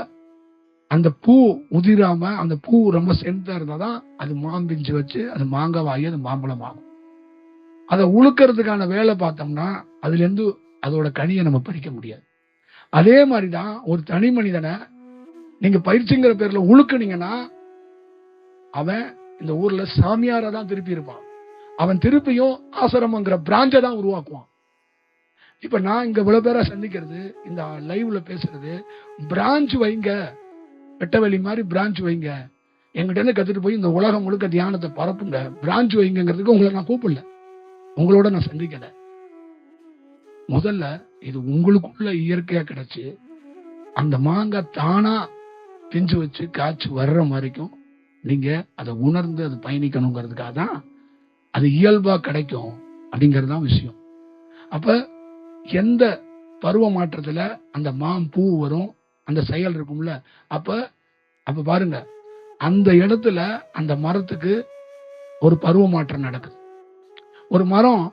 அந்த பூ உதிராம அந்த பூ ரொம்ப சென்டா இருந்தாதான் அது மாம்பிஞ்சு வச்சு அது மாங்காவாகி அது மாம்பழம் ஆகும். அதை உழுக்கிறதுக்கான வேலை பார்த்தோம்னா அதுல இருந்து அதோட கனியை நம்ம பறிக்க முடியாது. அதே மாதிரிதான் ஒரு தனி மனிதனை நீங்க பயிற்சிங்கிற பேர்ல உழுக்குனீங்கன்னா அவன் இந்த ஊர்ல சாமியாரா தான் திருப்பி இருப்பான். அவன் திருப்பியும் ஆசிரமங்கிற பிராஞ்சை தான் உருவாக்குவான். இப்ப நான் இங்க இவ்வளவு பேரா சந்திக்கிறது, இந்த லைவ்ல பேசுறது, பிரான்ச் வைங்க, வெட்டவெளி மாதிரி பிரான்ச் வைங்க, எங்கிட்ட இருந்து கத்துட்டு போய் இந்த உலகம் முழுக்க தியானத்தை பரப்புங்க, பிரான்ச் வைங்கிறதுக்கு உங்களை நான் கூப்பிடல, உங்களோட நான் சந்திக்கல. முதல்ல இது உங்களுக்குள்ள இயற்கையா கிடைச்சு அந்த மாங்காய் தானா பிஞ்சு வச்சு காய்ச்சி வர்ற வரைக்கும் நீங்க அதை உணர்ந்து அது பயணிக்கணுங்கிறதுக்காக தான் அது இயல்பா கிடைக்கும் அப்படிங்கறதுதான் விஷயம். அப்ப எந்த பருவ மாற்றத்துல அந்த பூ வரும், அந்த செயல் இருக்கும்ல, அப்ப பாருங்க அந்த இடத்துல அந்த மரத்துக்கு ஒரு பருவ மாற்றம் நடக்குது. ஒரு மரம்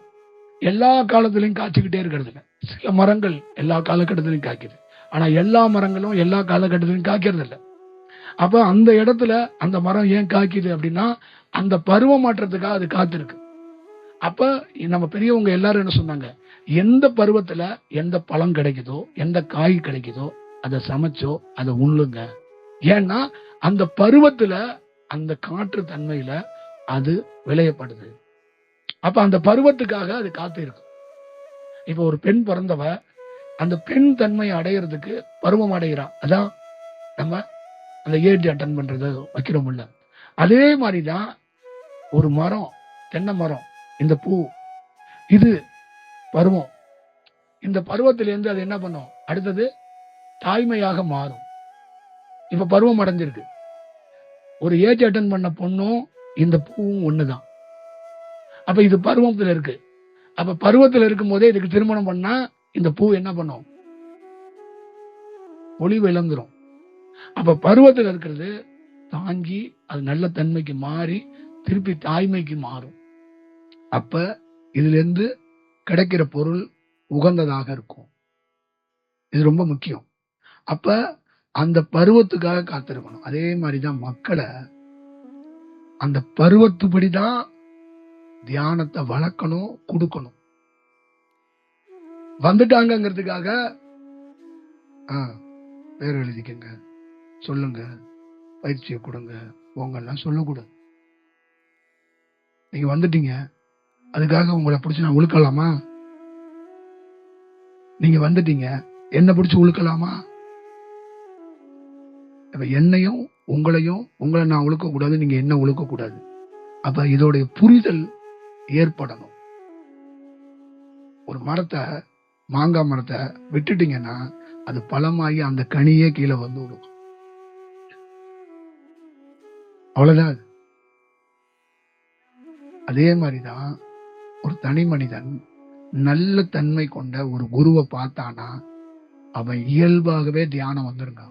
எல்லா காலத்திலையும் காய்ச்சிக்கிட்டே இருக்கிறது இல்ல. சில மரங்கள் எல்லா காலகட்டத்திலையும் காய்க்குது, ஆனா எல்லா மரங்களும் எல்லா காலகட்டத்திலையும் காய்க்கிறது இல்லை. அப்ப அந்த இடத்துல அந்த மரம் ஏன் காய்க்குது அப்படின்னா அந்த பருவ மாற்றத்துக்காக அது காத்திருக்கு. அப்ப நம்ம பெரியவங்க எல்லாரும் என்ன சொன்னாங்க, எந்த பருவத்துல எந்த பழம் கிடைக்குதோ, எந்த காய் கிடைக்குதோ அதை சமைச்சோ அதை உண்ணுங்க. ஏன்னா அந்த பருவத்துல அந்த காற்று தன்மையில அது விளையப்படுது. அப்ப அந்த பருவத்துக்காக அது காத்து இருக்கும். இப்ப ஒரு பெண் பிறந்தவ அந்த பெண் தன்மை அடையிறதுக்கு பருவம் அடைகிறான். அதான் நம்ம அந்த ஏஜ் அட்டன் பண்றது வைக்கிறோம்ல. அதே மாதிரிதான் ஒரு மரம், தென்னை மரம், இந்த பூ, இது பருவம். இந்த பருவத்திலிருந்து அது என்ன பண்ணும்? அடுத்தது தாய்மையாக மாறும். இப்ப பருவம் அடைஞ்சிருக்கு. ஒரு ஏஜ் அட்டன் பண்ண பொண்ணும் இந்த பூவும் ஒண்ணுதான். அப்ப இது பருவத்துல இருக்கு. அப்ப பருவத்துல இருக்கும் போதே இதுக்கு திருமணம் பண்ணா இந்த பூ என்ன பண்ணும்? ஒளிவு இழந்துரும். அப்ப பருவத்துல இருக்கிறது தாங்கி அது நல்ல தன்மைக்கு மாறி திருப்பி தாய்மைக்கு மாறும். அப்ப இதுல இருந்து கிடைக்கிற பொருள் உகந்ததாக இருக்கும். இது ரொம்ப முக்கியம். அப்ப அந்த பருவத்துக்காக காத்திருக்கணும். அதே மாதிரிதான் மக்களை அந்த பருவத்துப்படிதான் தியானத்தை வளர்க்கணும், கொடுக்கணும். வந்துட்டாங்கிறதுக்காக பேர் எழுதிக்கங்க, சொல்லுங்க, பயிற்சியை கொடுங்க, உங்கெல்லாம் சொல்லக்கூடாது. நீங்க வந்துட்டீங்க, அதுக்காக உங்களை பிடிச்சி நான் உழுக்கலாமா? நீங்க வந்துட்டீங்க, என்ன பிடிச்சி உழுக்கலாமா? அப்ப என்னையும் உங்களை நான் உழுக்க கூடாது, நீங்க என்ன உழுக்க கூடாது. அப்ப இதோடைய புரிதல் ஏற்படணும். ஒரு மரத்தை, மாங்காய் மரத்தை விட்டுட்டீங்கன்னா அது பழமாகி அந்த கனியே கீழே வந்து விடும். அவ்வளவுதான். அதே மாதிரிதான் ஒரு தனி மனிதன் நல்ல தன்மை கொண்ட ஒரு குருவை பார்த்தானா அவன் இயல்பாகவே தியானம் வந்துருங்க.